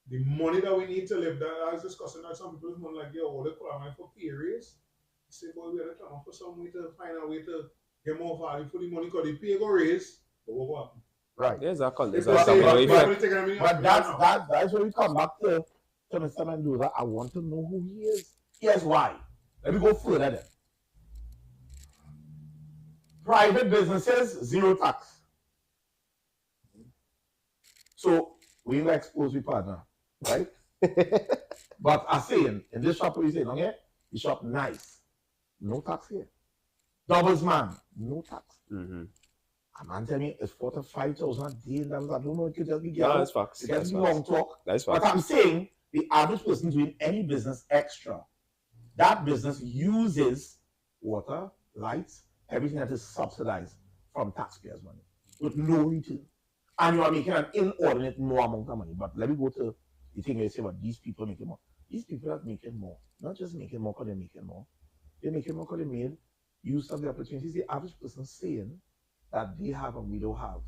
the money that we need to live, that I was discussing that some people's money like, yo, what they call it for pay raise? You say, boy, we have to come up for some way to find a way to get more value for the money because the pay go raise. But what happened? Right. There's a but that's where we come back to Mr. Mendoza. I want to know who he is. Here's why. Let me go further then. Private businesses, zero tax. So we will expose we partner, right? But I say in this shop we say, okay, the shop nice. No tax here. Doubles man, no tax. A man tell me it's 4,000 to 5,000 a day. I don't know, it could just be that's facts. It can be long talk. That's facts. But I'm saying the average person doing any business extra, that business uses water, lights, everything that is subsidized from taxpayers' money with no return. And you are making an inordinate more amount of money. But let me go to the thing you say about these people making more. These people are making more. Not just making more because they're making more. They're making more because they made use of the opportunities. The average person saying that they have and we don't have.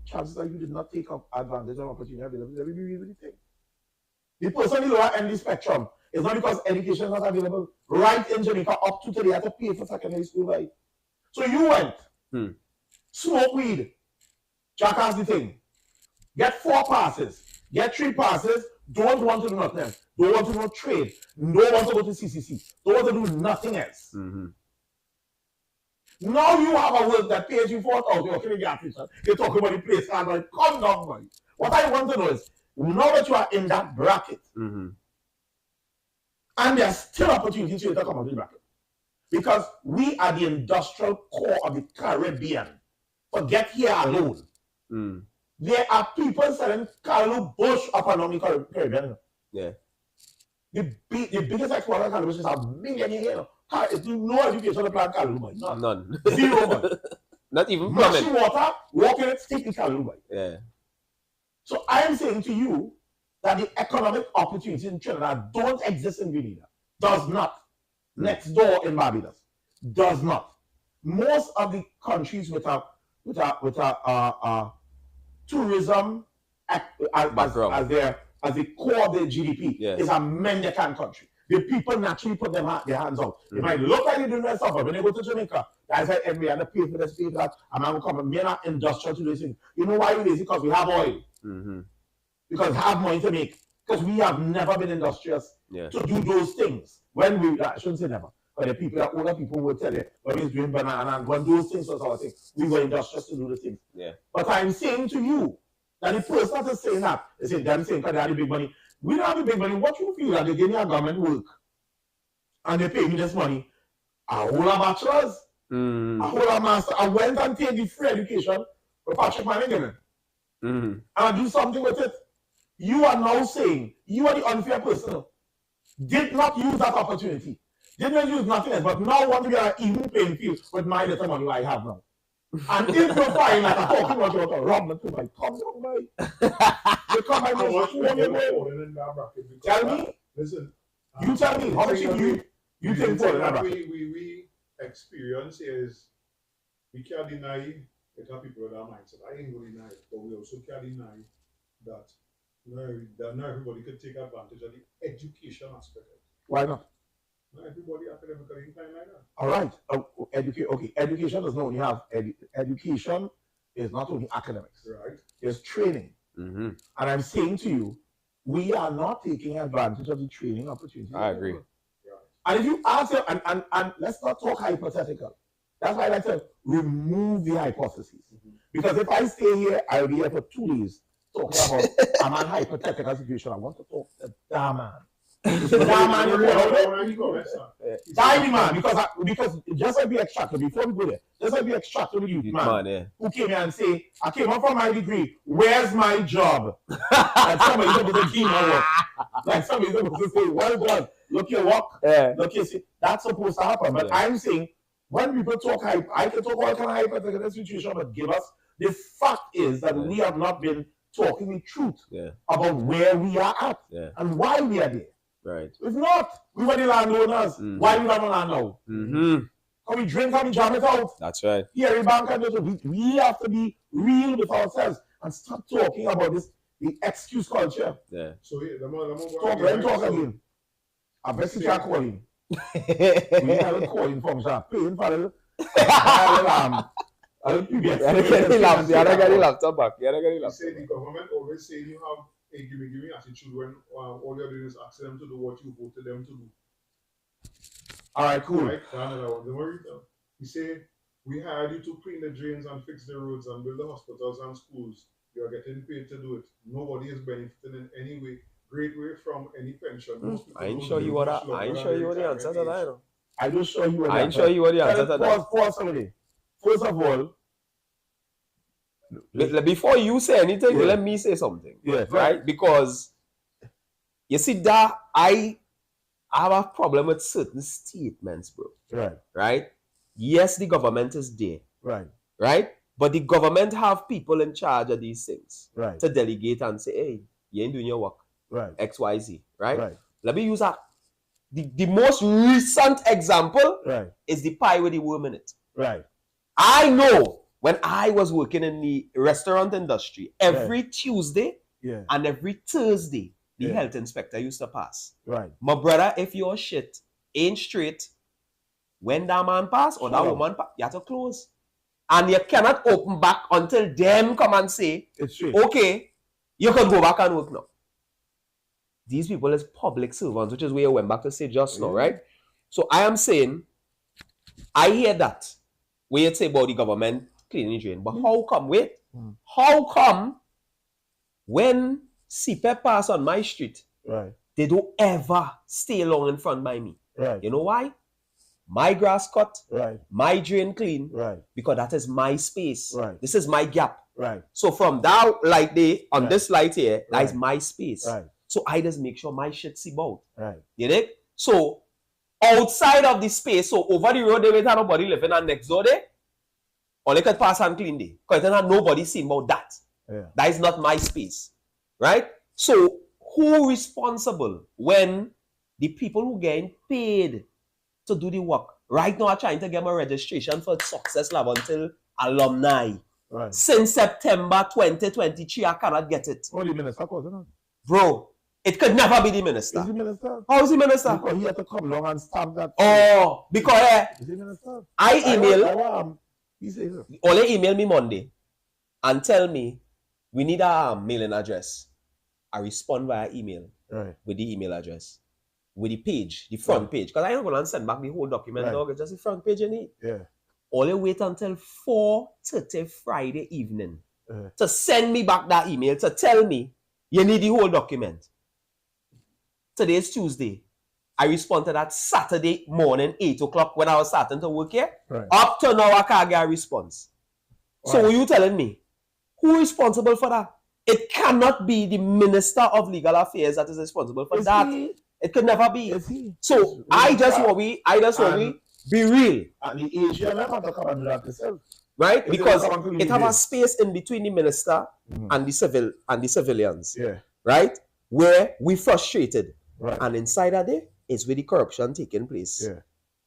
Chances are you did not take up advantage of opportunity available. Let me be really thing. The person in the lower end of the spectrum is not because education is not available. Right in Jamaica, up to today, you have to pay for secondary school, right? So you went, smoke weed, jackass the thing, get 4 passes, get 3 passes, don't want to do nothing else, don't want to know trade, don't want to go to CCC, don't want to do nothing else. Now you have a work that pays you 4,000, you're talking about the place, and like, come down, boy. What I want to know is, now that you are in that bracket, and there's still opportunities for you to come out of the bracket. Because we are the industrial core of the Caribbean. Forget here alone. There are people selling Carlo Bush up and down the Caribbean. Yeah. The biggest exporter of Carlo Bush is a millionaire here. No education to plant Carlo Bush. None. Zero money. Not even plumbing. Mashing water, walking it, stick in Carlo Bush. Yeah. So I am saying to you that the economic opportunities in Trinidad don't exist in Grenada. Does not. Next door in Barbados. Does not. Most of the countries with a tourism as the core of their GDP is a Mendican country. The people naturally put their hands out. They might look like they do that stuff, but when they go to Jamaica, guys like every other pay for this, pay for that, and I'm coming. We're not industrial to this thing. You know why we're lazy? Because we have oil. Because we have money to make. Because we have never been industrious to do those things. When I shouldn't say never, but the people, older people will tell you when we're doing banana and when those things was our thing, we were industrious to do the things. But I'm saying to you that the person that is saying that, they say, they're saying because they have the big money. We don't have the big money. What you feel that they give me a government work? and they pay me this money. I hold a bachelor's, I hold a master. I went and take the free education for Patrick Manning. And I do something with it. You are now saying you are the unfair person. Did not use that opportunity. Did not use nothing else, but now want to be an even playing field with my little money I have now. And if you find like I'm talking about you rob me to my thumb, you come by me. Tell me. Listen. You tell me how much you think for that we experience is we can't deny it have people with that mindset. I ain't gonna deny it, but we also can't deny that not everybody could take advantage of the education aspect. Why not? Not everybody academically inclined like that. All right. Okay. Education does not only have education is not only academics. Right. There's training. And I'm saying to you, we are not taking advantage of the training opportunity. I agree. Right. And if you ask them, and let's not talk hypothetical. That's why I like to remove the hypotheses. Because if I stay here, I'll be here for 2 days talking about a hypothetical situation. I want to talk to that man. Because just like we extracted before we go there, just like we extracted the youth man who came here and say, I came up for my degree, where's my job? And somebody's supposed to keep my work. Like somebody's supposed to say, well done, look your work, look your see. That's supposed to happen. But I'm saying when people talk hype, I can talk all kind of hypothetical situation, but give us the fact is that we have not been talking the truth about where we are at and why we are there. Right. If not, we were the landowners. Why we have no land now? Can we drink and jam it out? That's right. Here in Bank we have to be real with ourselves and stop talking about this, the excuse culture. Yeah. So talk again. I bet you can't call him. We haven't called him from shop. Paying for it. You gotta get the laptop back. You say the government always say you have a gimme attitude when all you're doing is asking them to do what you voted them to do. All right, cool. Right? You say we hired you to clean the drains and fix the roads and build the hospitals and schools. You are getting paid to do it. Nobody is benefiting in any way, great way from any pension. I ain't sure you what the answer to that. I just show you what the answer. I ain't sure you what the answer to that. Pause somebody. First of all, before you say anything, let me say something. Right? Because you see that I have a problem with certain statements, bro. Right? Yes, the government is there. Right? But the government have people in charge of these things. To delegate and say, hey, you ain't doing your work. X, Y, Z. Right? Let me use the most recent example is the pie with the worm in it. I know when I was working in the restaurant industry, every Tuesday and every Thursday, the health inspector used to pass. My brother, if your shit ain't straight, when that man pass or that woman pass, you have to close. And you cannot open back until them come and say, okay, you can go back and work now. These people is public servants, which is where I went back to say just now, right? So I am saying, I hear that. Where you say about the government cleaning the drain. But how come, how come when CPEP pass on my street, they don't ever stay long in front by me? You know why? My grass cut, my drain clean, because that is my space. This is my gap. So from that light there, on this light here, that is my space. So I just make sure my shit see about. You know? So outside of the space, so over the road, they wait have nobody living and next door there, or they could pass and clean there. Because then nobody seen about that. That is not my space. Right? So who responsible when the people who getting paid to do the work right now are trying to get my registration for Success Lab until alumni. Since September 2023, I cannot get it. Oh, the minister was it? Bro, it could never be the minister. Is the minister? How is the minister? Because he had to come along and stamp that. Oh, because is the minister? I email. Only email me Monday and tell me we need a mailing address. I respond via email with the email address. With the page, the front page. Because I ain't going to send back the whole document, dog. It's just the front page you need. Only wait until 4:30 Friday evening to send me back that email to tell me you need the whole document. Today is Tuesday. I responded that Saturday morning, 8 o'clock when I was starting to work here. Right. Up to now, I can't get a response. Right. So you telling me, who is responsible for that? It cannot be the Minister of Legal Affairs that is responsible for that. It could never be. So I just worry, be real. And the Asian never to come and do that themselves. Right? Because it have a space in between the minister and the civilians. Yeah. Right? Where we frustrated. Right. And inside of there is where the corruption taking place. Yeah.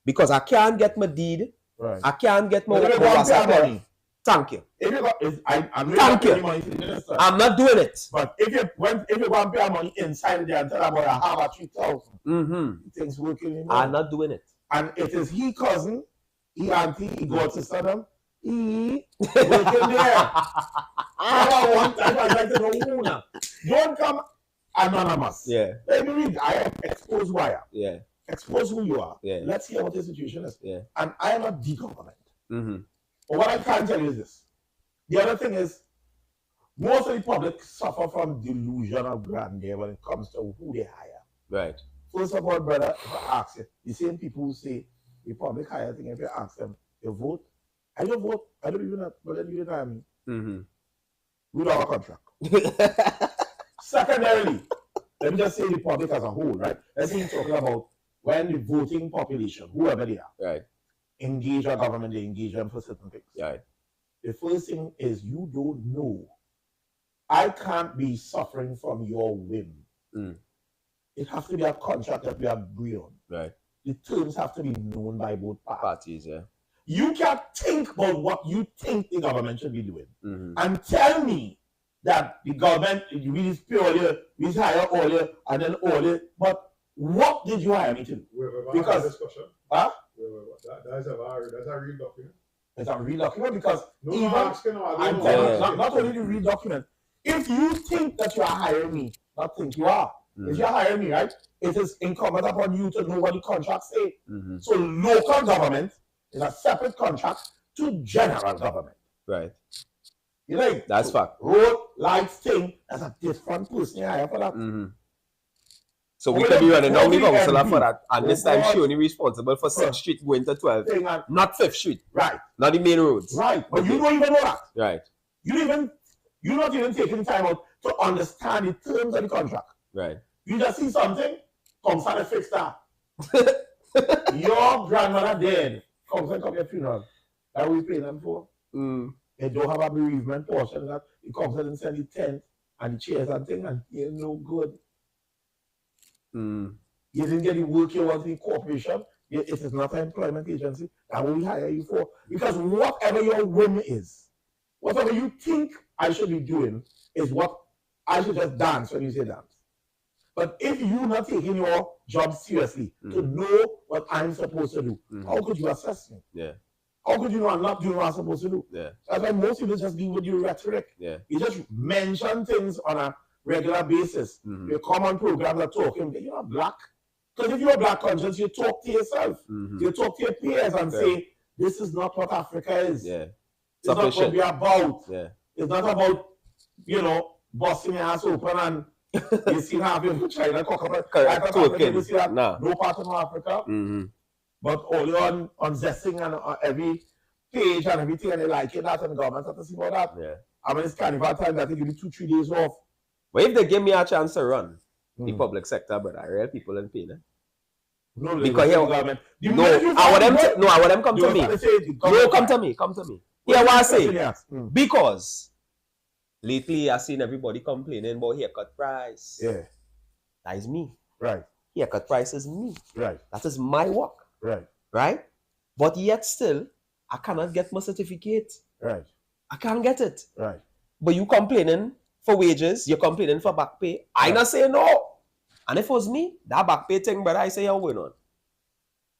Because I can't get my deed. Right. I can't get my money. Thank you. Thank you. I'm not doing it. But if you want to pay money inside there and tell about I have a 3,000, things working anymore. I'm not doing it. And it is he cousin, he auntie, he go to Saddam, he working there. One time I like to know who now. Don't come anonymous. Yeah. Let me read. I have exposed who I am. Yeah. Expose who you are. Yeah. Let's hear what the situation is. Yeah. And I am not the government. Mm-hmm. But what I can tell you is this. The other thing is, most of the public suffer from delusion of grandeur when it comes to who they hire. Right. First of all, brother, if I ask you, the same people who say the public hire thing, if you ask them, you vote? I don't vote. I don't even know, but then you didn't hire me. Mm-hmm. We don't have a contract. Secondarily, let me just say the public as a whole, right? Let's say you're talking about when the voting population, whoever they are, right, engage our government, they engage them for certain things. Right. The first thing is you don't know. I can't be suffering from your whim. It has to be a contract that we agree on. Right. The terms have to be known by both parties. Yeah. You can't think about what you think the government should be doing and tell me that the government is purely, we hire all you and then all you. But what did you hire me to do? Because discussion. Huh? That's a real document. It's a real document because not only the real document. If you think that you are hiring me, not think you are. If you are hiring me, right, it is incumbent upon you to know what the contracts say. So local government is a separate contract to general government. Right. You know, that's fact. Road, lights, thing, that's a different person you hire for that. So we could be running down the councillor for that, and this time she only responsible for 6th Street going to 12th, not 5th Street. Right. Not the main roads. Right. But you don't even know that. Right. You're not even taking time out to understand the terms of the contract. Right. You just see something, comes and fix that. Your grandmother dead, comes and come to your funeral. That we pay them for. They don't have a bereavement portion that it comes and send the tent and the chairs and things, and you're no good. You didn't get the work you want in the corporation. It is not an employment agency. That will we hire you for. Because whatever your whim is, whatever you think I should be doing is what I should just dance when you say dance. But if you're not taking your job seriously to know what I'm supposed to do, how could you assess me? Yeah. How could you know I'm not doing what I'm supposed to do? Yeah. That's why most people just deal with your rhetoric. Yeah. You just mention things on a regular basis. You come on programs that talking, you're not black. Because if you're a black conscious, you talk to yourself. You talk to your peers and say, this is not what Africa is. Yeah. It's not what we're about. Yeah. It's not about, busting your ass open and you see half of China cock-up. You see that no part of Africa. But only on Zessing and on every page and everything, and they like it, that, and the government have to see about that. Yeah. I mean, it's carnival time that they give you 2-3 days off. But if they give me a chance to run the public sector, but I real people in pain. No, because here, I want them come to me. No, come to me. Here, what I say, because lately I've seen everybody complaining about haircut price. Yeah. That is me. Right. Haircut price is me. Right. That is my work. Right. Right? But yet still, I cannot get my certificate. Right. I can't get it. Right. But you complaining for wages, you're complaining for back pay. I not say no. And if it was me, that back pay thing, but I say you're going on.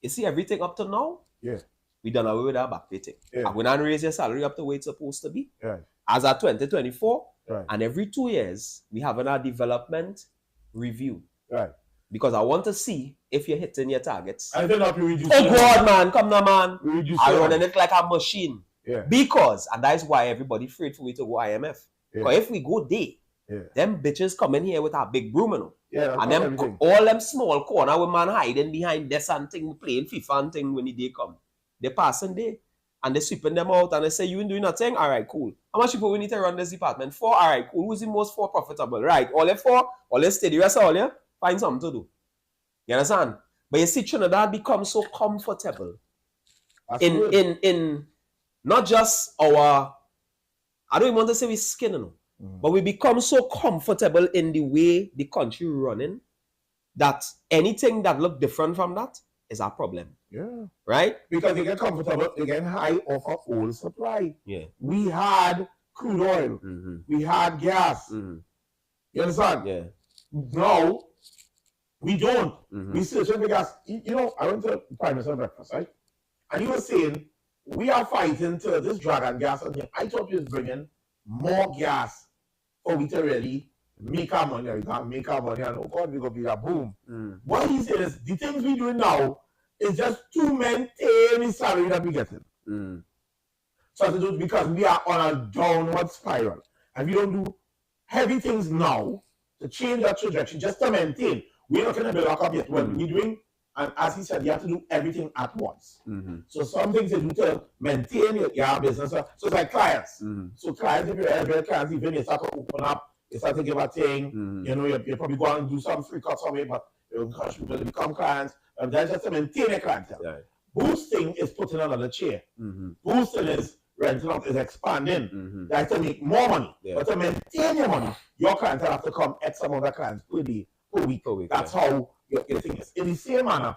You see everything up to now? Yeah. We done away with that back pay thing. Yeah. I'm going to raise your salary up to where it's supposed to be. Right. As at 2024. Right. And every 2 years, we have a development review. Right. Because I want to see if you're hitting your targets. I don't know if you reduce Oh God, man, come now, man. I'm running it like a machine. Yeah. Because, and that is why everybody afraid for me to go IMF. Yeah. Because if we go there, Them bitches come in here with a big broom, you know. Yeah, and them all them small corner with man hiding behind this and thing, playing FIFA and thing when the day come. They passing day and they sweeping them out and they say, you ain't doing nothing? All right, cool. How much people we need to run this department? 4? All right, cool. Who's the most profitable? Right, all the 4, all the stay. The rest of all you find something to do. You understand? But you see, Trinidad becomes so comfortable in not just our, I don't even want to say we skin, you know, but we become so comfortable in the way the country running that anything that look different from that is a problem. Yeah. Right? Because they get comfortable, they get high off of oil supply. Yeah. We had crude oil. We had gas. You understand? Yeah. Now, we don't. We search for gas. You know, I went to the Prime Minister's breakfast, right? And he was saying, we are fighting to this dragon gas. And I thought he was bringing more gas for we to really make our money. We can't make our money. And oh God, we're going to be a boom. What he said is, the things we doing now is just to maintain the salary that we're getting. So to do because we are on a downward spiral. And we don't do heavy things now to change that trajectory, just to maintain. We're not going to build up yet. What we're doing, and as he said, you have to do everything at once. So some things you do to maintain your business. So it's like clients. So clients, if you're clients, even you start to open up, you start to give a thing, you know, you're probably going to do some free cuts somewhere, but you encourage people to become clients. And that's just to maintain a clientele. Right. Boosting is putting another chair. Boosting is renting out, is expanding. That's to make more money. But to maintain your money, your clientele have to come X amount of clients per day, per week. That's how your thing is. In the same manner,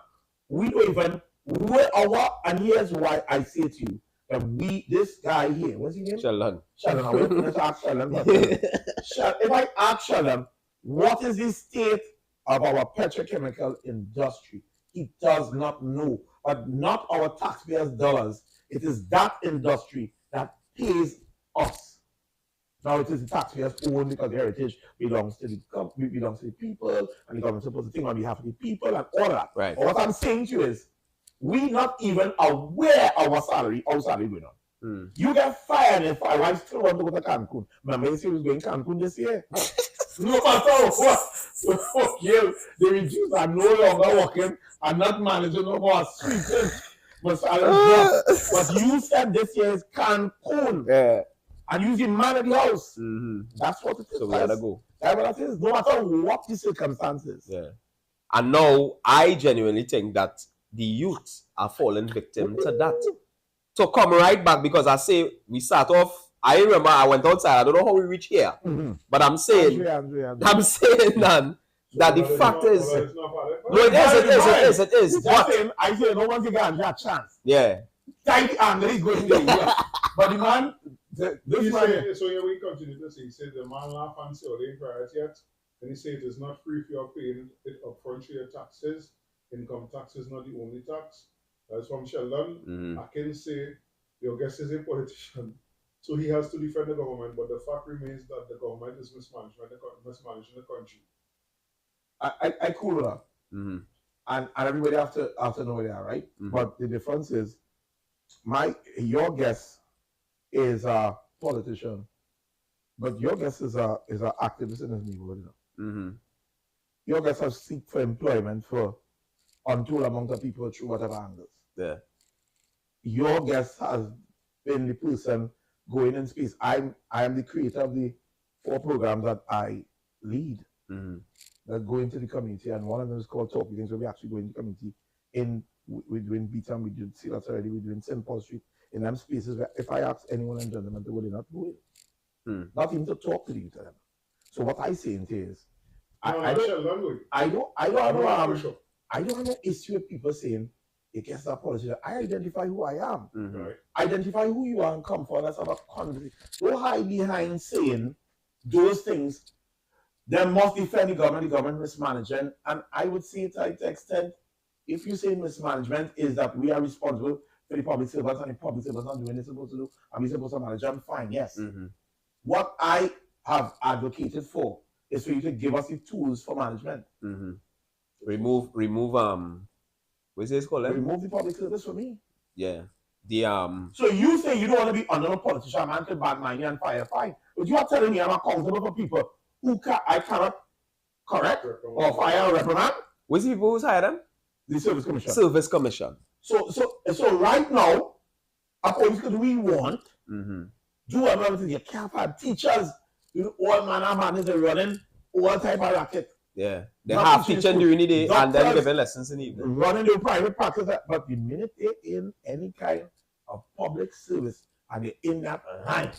we don't even, and here's why I say to you, that this guy here, what's his name? Sheldon. I wait to ask Sheldon. If I ask Sheldon, what is the state of our petrochemical industry? He does not know, but not our taxpayers' dollars. It is that industry that pays us. Now it is the taxpayers' own because the heritage belongs to the people, and the government is supposed to think on behalf of the people and all that. Right. But what I'm saying to you is, we not even aware our salary going on. You get fired if I want to want to go to Cancun. Remember, you said he was going to Cancun this year. No matter what, the reduced are no longer working and not managing no more sweeping. But you said this year is Cancun. Yeah. And you the man of the house. That's what it is. So we gotta go. That's what it is. No matter what the circumstances. Yeah. And now I genuinely think that the youth are falling victim to that. So come right back, because I say we start off. I remember I went outside. I don't know how we reach here, but I'm saying, I'm saying that the fact is, no, it is. But I say no one get a chance. Yeah. Tight angle is going there. Yeah. But the man, this man. So here we continue to say, he said the man laugh and say, "Oh, they ain't priority yet." And he said it is not free if you are paying it upfront to your taxes. Income tax is not the only tax. That's from Sheldon. I can say your guest is a politician. So he has to defend the government, but the fact remains that the government is mismanaging the country. I cool with that. And everybody have to know they are, right? But the difference is, your guest is a politician, but your guest is a activist in his neighborhood. You know? Your guest has seek for employment for untold amount of people through whatever angles. Yeah. Your guest has been the person going in space. I am the creator of the 4 programs that I lead that go into the community, and one of them is called Talk Meetings, where we actually go into the community. We're doing Beaton, we did see that already, we're doing St. Paul Street, in them spaces where if I ask anyone and gentlemen to go, they're not going. Not even to talk to you to them. So what I say is, I don't have no issue with people saying, you guess that politician. I identify who I am. Right. Identify who you are and come forward. Let's have a conversation. Don't hide behind saying those things. They must defend the government mismanagement. And I would say to the extent, if you say mismanagement is that we are responsible for the public servants and the public servants are doing what they're supposed to do, and we're supposed to manage them, fine, yes. What I have advocated for is for you to give us the tools for management. Remove what's this called? Remove the public service for me. Yeah. So you say you don't want to be under a politician, man, to bad mind and fire, fine. But you are telling me I'm accountable for people I cannot correct or fire or reprimand. Which people who's hired them? The Service Commission. Service Commission. So right now, according to we want, do everything. You can't have teachers, all man is running all type of racket. Yeah. They have teaching during the day and then giving lessons in the evening. Running their private practice, but the minute they're in any kind of public service and they're in that line,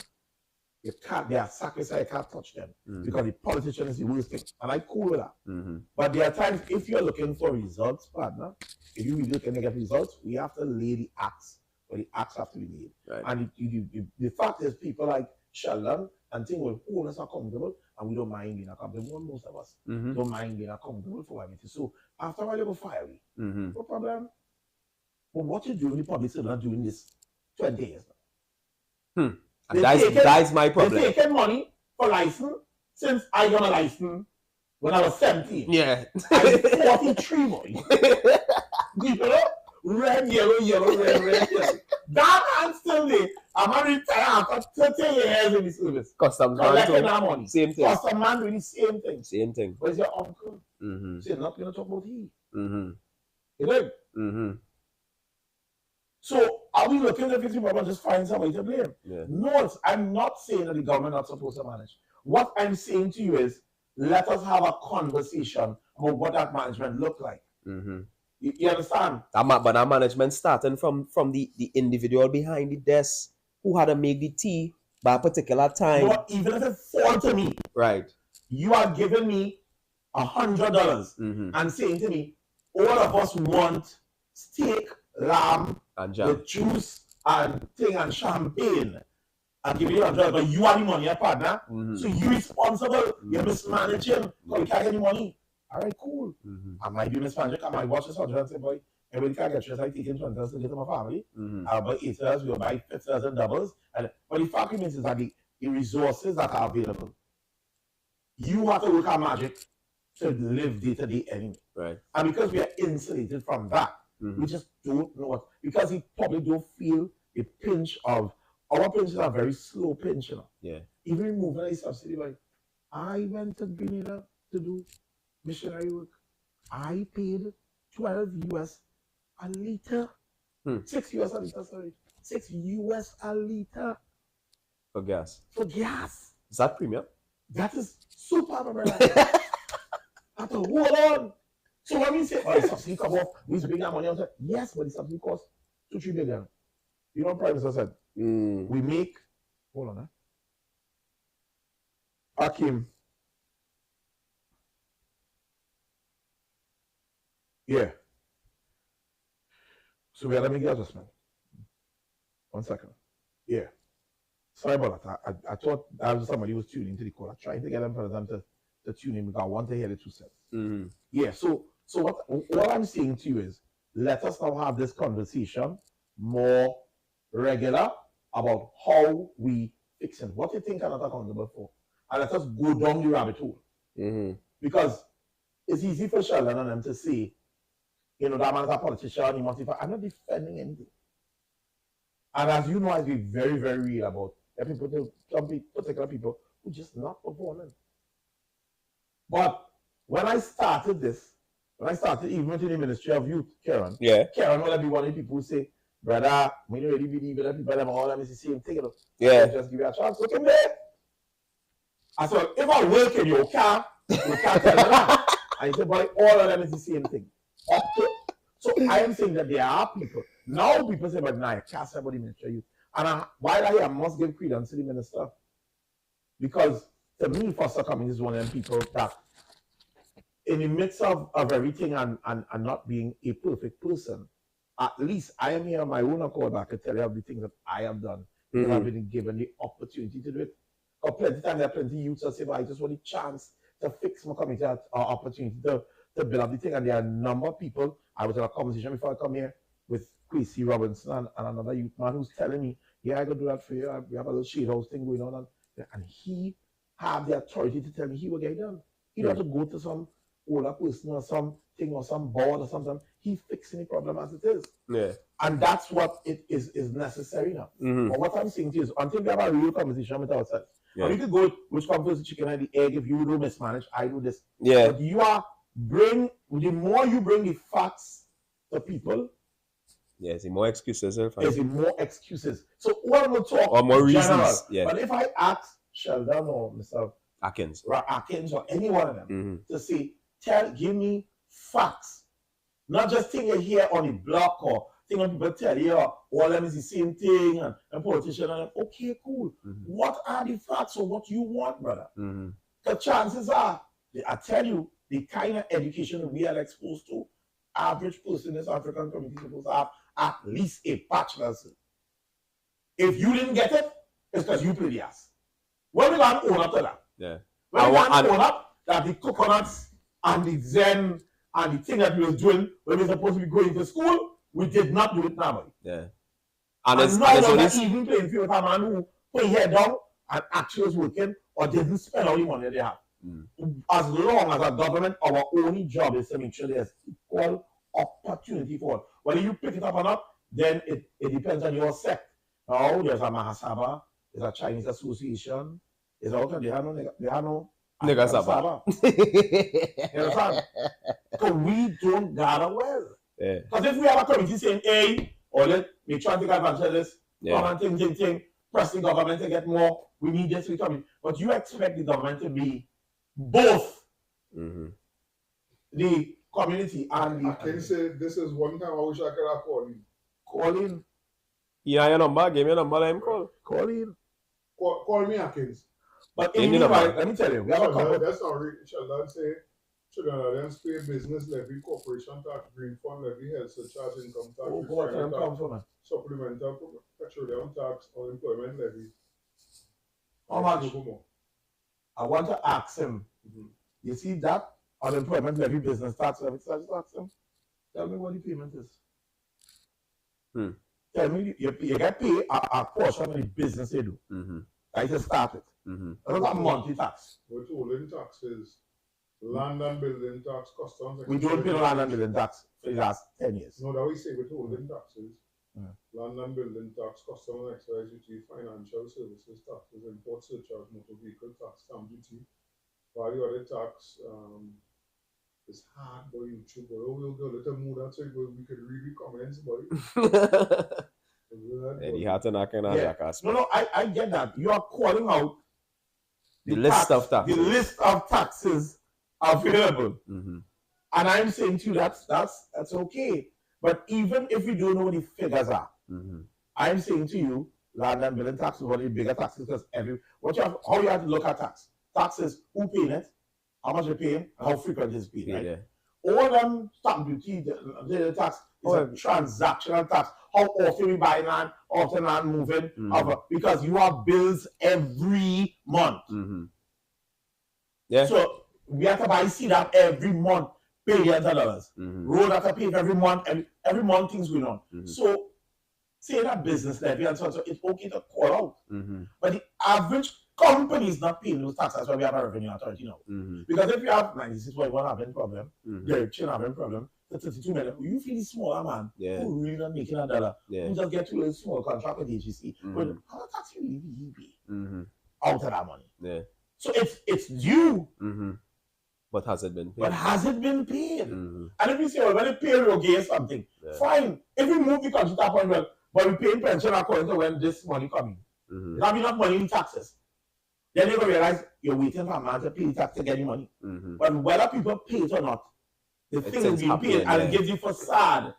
you can't, they are sacrificed, you can't touch them because the politician is the worst thing. And I cool with that. But there are times if you're looking for results, partner, if you really looking to get results, we have to lay the axe, or the axe have to be laid. Right. And the fact is, people like Sheldon and things will hold us accountable, and we don't mind being accountable. Most of us don't mind being accountable for everything. So after a while, you go fire me. No problem. But what you do in the public sector not doing this 20 years now. That's my problem. They're taking money for license since I got a license when I was 17. Yeah. I'm 43, boy. You know? Red, yellow, red, yellow. That man still there. I'm not retired after 30 years in the service. Customs collecting that money. Same thing. Custom man doing the same thing. Same thing. Where's your uncle? So you're not going to talk about he. You know? So are we looking at 50 people just find somebody to blame? Yeah. No, I'm not saying that the government not supposed to manage. What I'm saying to you is, let us have a conversation about what that management look like. You understand? But that management starting from the individual behind the desk who had to make the tea by a particular time. You know, even if it fall to me, right? You are giving me $100 and saying to me, all of us want steak, lamb, and jam, with juice and thing and champagne. I'm giving you $100, but you are the money, your partner. So you're responsible. You're mismanaging. You can't get the money. All right, cool. I might be mismanaging. I might watch this $100 and say, boy, everybody can't get stressed. I take in $20 to get to my family. I'll buy $8, we'll buy $50 and doubles. But the fact remains is that the resources that are available, you have to work on magic to live day to day anyway. Right. And because we are insulated from that, we just don't know what, because we probably don't feel the pinch of, our pinches are very slow pinch, you know. Yeah. Even removing a subsidy, like, I went to Grenada to do missionary work. I paid 12 US a liter. 6 US a liter, sorry. 6 US a liter. For gas. For gas. Is that premium? That is super, brother. I have to hold on. So when we say, oh, the subsidy come off, we bring that money, I was like, yes, but the subsidy costs 2-3 billion. You know what Prime Minister said? We make, hold on, Akim. Yeah. So we had to make the adjustment. 1 second. Yeah. Sorry about that. I thought that was somebody who was tuning into the call. I tried to get them for them to tune in because I want to hear the 2 cents. Yeah. So what I'm saying to you is, let us now have this conversation more regular about how we fix it. What you think I'm not accountable for, and let us go down the rabbit hole. Because it's easy for Sheldon and them to say, you know, that man's a politician, he must. I'm not defending anything. And as you know, I be very, very real about some particular people who just not performing. But when I started this, even went to the Ministry of Youth, Karen would be one of the people who say, brother, we don't really believe that people them all them is the same thing, you know. Yeah. Just give you a chance. Look in there. I said, if I work in your car, you can't tell me that. And he said, boy, all of them is the same thing. So I am saying that there are people. Now people say, but nah, I can't say about the Ministry of Youth. And while I must give credence to the minister. Because to me, Foster Cummings is one of them people that in the midst of everything and not being a perfect person, at least I am here on my own accord. I can tell you of the things that I have done. And I've been given the opportunity to do it. Because plenty of times there are plenty of youths that say, well, I just want a chance to fix my community, or opportunity to build up the thing. And there are a number of people. I was in a conversation before I come here with Quincy Robinson and another youth man who's telling me, yeah, I could do that for you. We have a little shade house thing going on. And he had the authority to tell me he would get it done. He don't have to go to some older person or something or some board or something. He fixing the problem as it is. Yeah. And that's what it is necessary now. But what I'm saying to you is, until we have a real conversation with ourselves, Yeah. Or you could go with which comes first, the chicken and the egg. If you do mismanage, I do this. Yeah. But the more you bring the facts to people, yes, the more excuses. There's more excuses. So what we'll talk or more reasons. General. Yeah. But if I ask Sheldon or Mr. Atkins or any one of them to say, give me facts. Not just thing you hear on the block or thing when people tell you, all them is the same thing and politician and okay, cool. What are the facts or what you want, brother? The chances are, I tell you, the kind of education we are exposed to, average person in this African community is supposed to have at least a bachelor's. If you didn't get it, it's because you played the ass. When we got to own up to that? Yeah. When we got to own up that the coconuts and the zen and the thing that we were doing when we were supposed to be going to school, we did not do it normally. Yeah. And now we're not even playing field with a man who put his head down and actually was working or didn't spend all the money they have. As long as a government, our only job is to make sure there's equal opportunity for it. Whether you pick it up or not, then it depends on your sect. Now there's a Mahasabha, there's a Chinese association, there's also they have no Nigga Saba. You understand? So we don't gather well. Because if we have a committee saying, hey, or let me try to take advantage of this, come and thing, press the government to get more, we need this, we coming. But you expect the government to be both the community and the... I can say this is one time I wish I could have called in. Call in. Yeah, your number. Give me your number. Let him call. Call in. Call me, Atkins. But in the meanwhile, let me tell you, we have a couple... That's not right. Sheldon say, Trinidadians pay business levy, corporation tax, green fund levy, health surcharge, income tax, supplemental petroleum tax, unemployment levy. How much? I want to ask him, you see that unemployment levy, business tax, levy, so I just ask him, tell me what the payment is. Tell me, you get paid a portion of the business they do. I just started. That's a monthly tax. Withholding taxes, land and building tax, customs. We don't pay land and building tax for the last 10 years. No, that we say withholding taxes. Land and building tax, customs and excise duty, financial services taxes, import surcharge, motor vehicle tax, stamp duty, value added tax. It's hard, boy. YouTube, boy. We'll go a little mood outside, but we could read the comments, boy. Eddie Hatton, I can jackass. No, I get that. You are calling out the list of taxes. The list of taxes available. And I'm saying to you that's okay. But even if you don't know what the figures are, I'm saying to you, land and building tax is one of the bigger taxes because how you have to look at tax. Tax is who paying it, how much you're paying, and how frequent it's paid, right? All them stamp duty, the tax is a transactional tax. How often we buy land, often land moving, because you have bills every month. So we have to buy seed up every month, billions of dollars. Road have to pay every month, and every month things going on. So say that business levy and so on, so it's okay to call out. But the average company is not paying those taxes. That's why we have a revenue authority now. Because if you have 96.1 having problem, the chin having problem, the 32 million, you feel the smaller man who really not making a dollar. You just get to a small contract with HGC. But how much tax you really pay out of that money? So it's due. But has it been paid? But has it been paid? And if you say, well, when it paid, we'll get something. Fine. If we move the country to that point, well, but we pay pension according to when this money coming. You have enough money in taxes. Then you're going to realize you're waiting for a man to pay the tax to get your money. But whether people pay it or not, the thing is being paid, and it gives you facade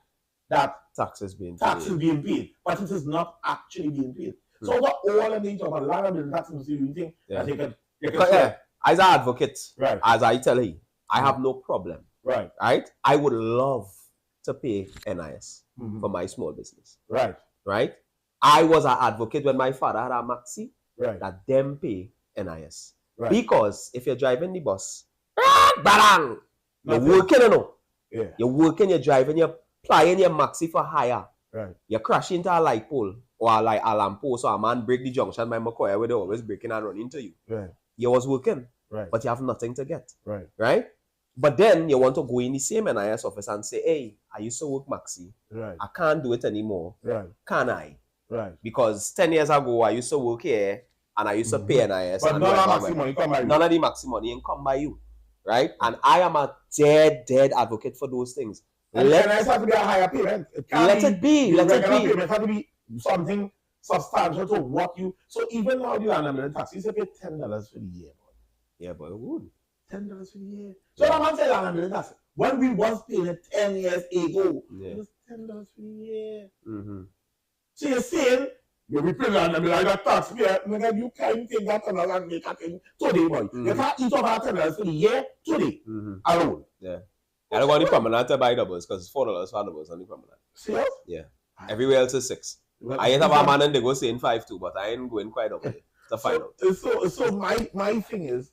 that tax is being paid. But it is not actually being paid. So over all of the talk about land and building taxes, you think that they can as an advocate, as I tell you, I have no problem. Right. I would love to pay NIS for my small business. Right. I was an advocate when my father had a maxi that them pay NIS. Because if you're driving the bus, barang, you're working, you're working, you're driving, you're plying your maxi for hire. You're crashing into a light pole or like a lamp post, so a man break the junction by McCoy where they always breaking and running into you. You was working, but you have nothing to get. Right? But then you want to go in the same NIS office and say, hey, I used to work maxi. I can't do it anymore. Can I? Because 10 years ago, I used to work here and I used to pay NIS. But none of the maxi money come by you. None of the maxi money ain't come by you, right? And I am a dead advocate for those things. And NIS have to be a higher payment. Let it be. Payment have to be something substantial to what you. So even now the landlord tax, you say pay $10 for the year, boy. Yeah, but it would. $10 for the year. So the man said landlord tax. When we was paying it 10 years ago, it was $10 for the year. So you're saying, you be paying and like that tax, nigga, you can't take that $10 and make a thing today, boy. You can't eat off that $10 for the year today alone. Yeah. I don't want the permanent to buy doubles because it's $4 for doubles on the permanent. Serious? Yeah. Everywhere else is 6. I ain't have a man and they go saying 5 too, but I ain't going quite up there to find out. So my thing is,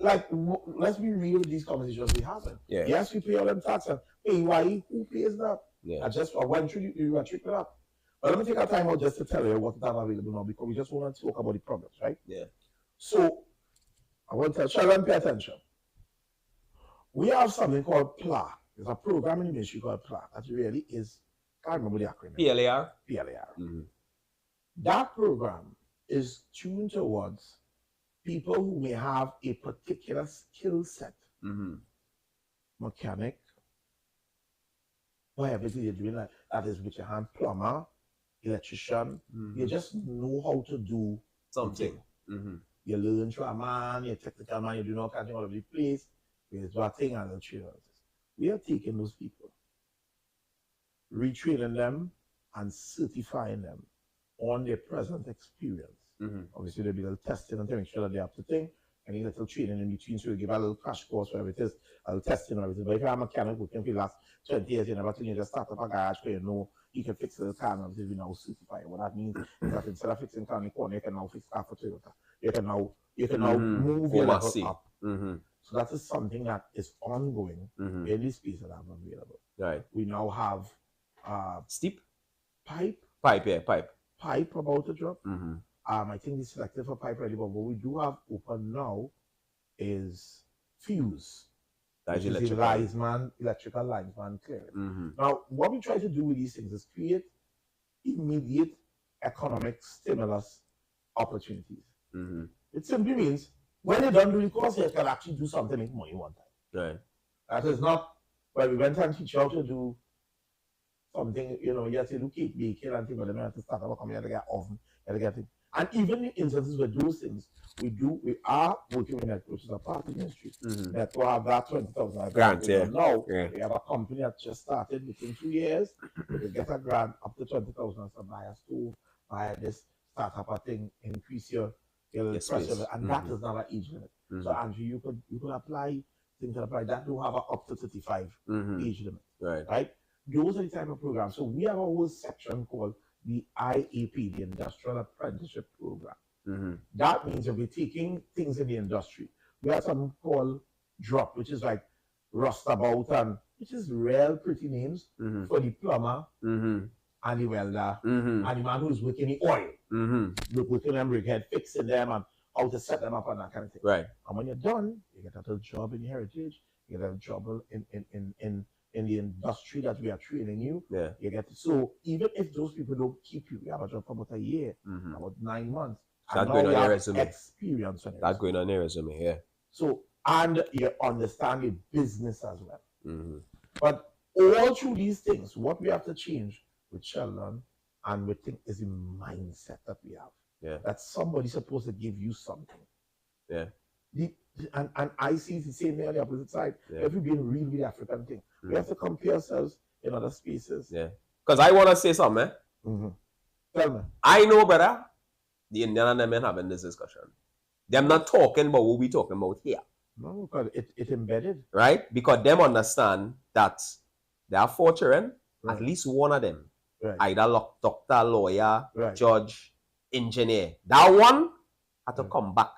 like, let's be real with these conversations we having. Yeah. Yes, we pay all them taxes. Why? Who pays that? Yeah. I went through you were tricked up. But let me take our time out just to tell you what's not available now because we just want to talk about the problems, right? Yeah. So I want to tell Sheldon, pay attention. We have something called PLA. There's a program in the ministry called PLA that really is, I can't remember the acronym. PLAR? PLAR. That program is tuned towards people who may have a particular skill set. Mechanic, whatever it is you're doing, that is with your hand, plumber, electrician. You just know how to do something. You learn through a man, you're a technical man, you do not catch all over the place. There's one thing and the trainers. We are taking those people, retraining them, and certifying them on their present experience. Obviously, there'll be a little testing and to make sure that they're up to thing. Any little training in between, so you give a little crash course, whatever it is, a little testing or everything. But if you're a mechanic working for the last 20 years, you never till you just start up a garage where you know you can fix the car and obviously we now certify. What that means is that instead of fixing car in the corner, you can now fix car for Toyota. You can now move your level up. So that is something that is ongoing in this space that I'm available. Right. We now have steep pipe about to drop. I think it's selected for pipe ready, but what we do have open now is fuse. That is electrical linesman clearing. Now, what we try to do with these things is create immediate economic stimulus opportunities. It simply means when you don't do the course, you can actually do something make money one time. Right. That is not where we went and teach you how to do something, you have to do cake baking and things, but then you have to start up a company, you have to get oven, you have to get it. And even in instances where those things, we are working with that, which is a part of the ministry, that will have that 20,000 grant. Now, we have a company that just started within 2 years, we can get a grant up to 20,000 to buy a stove, buy this, start up a thing, increase your pressure, and that is not an age limit. So, Andrew, you could apply, things that apply, that do have an up to 35 age limit. Right? Those are the type of programs. So, we have a whole section called the IAP, the Industrial Apprenticeship Program. That means that we're taking things in the industry. We have something called DROP, which is like rustabout, and which is real pretty names for the plumber and the welder and the man who's working the oil. Working them brickhead, fixing them, and how to set them up and that kind of thing. Right. And when you're done, you get a little job in heritage, you get a job in the industry that we are training you. Yeah. You get so even if those people don't keep you, you have a job for about a year, about 9 months. That's going on your resume. Experience on it. That's going on your resume, yeah. So, and you understand the business as well. But all through these things, what we have to change with Sheldon and we think is the mindset that we have. Yeah. That somebody's supposed to give you something. Yeah. And I see the same thing on the opposite side. Yeah. If we've been real with the African thing, we have to compare ourselves in other spaces. Yeah. Because I want to say something. Tell me. I know, brother, the Indian and them men having this discussion. They're not talking about what we talking about here. No, because it embedded. Right? Because them understand that there are 4 children, at least one of them, either doctor, lawyer, judge, engineer. That one had to come back.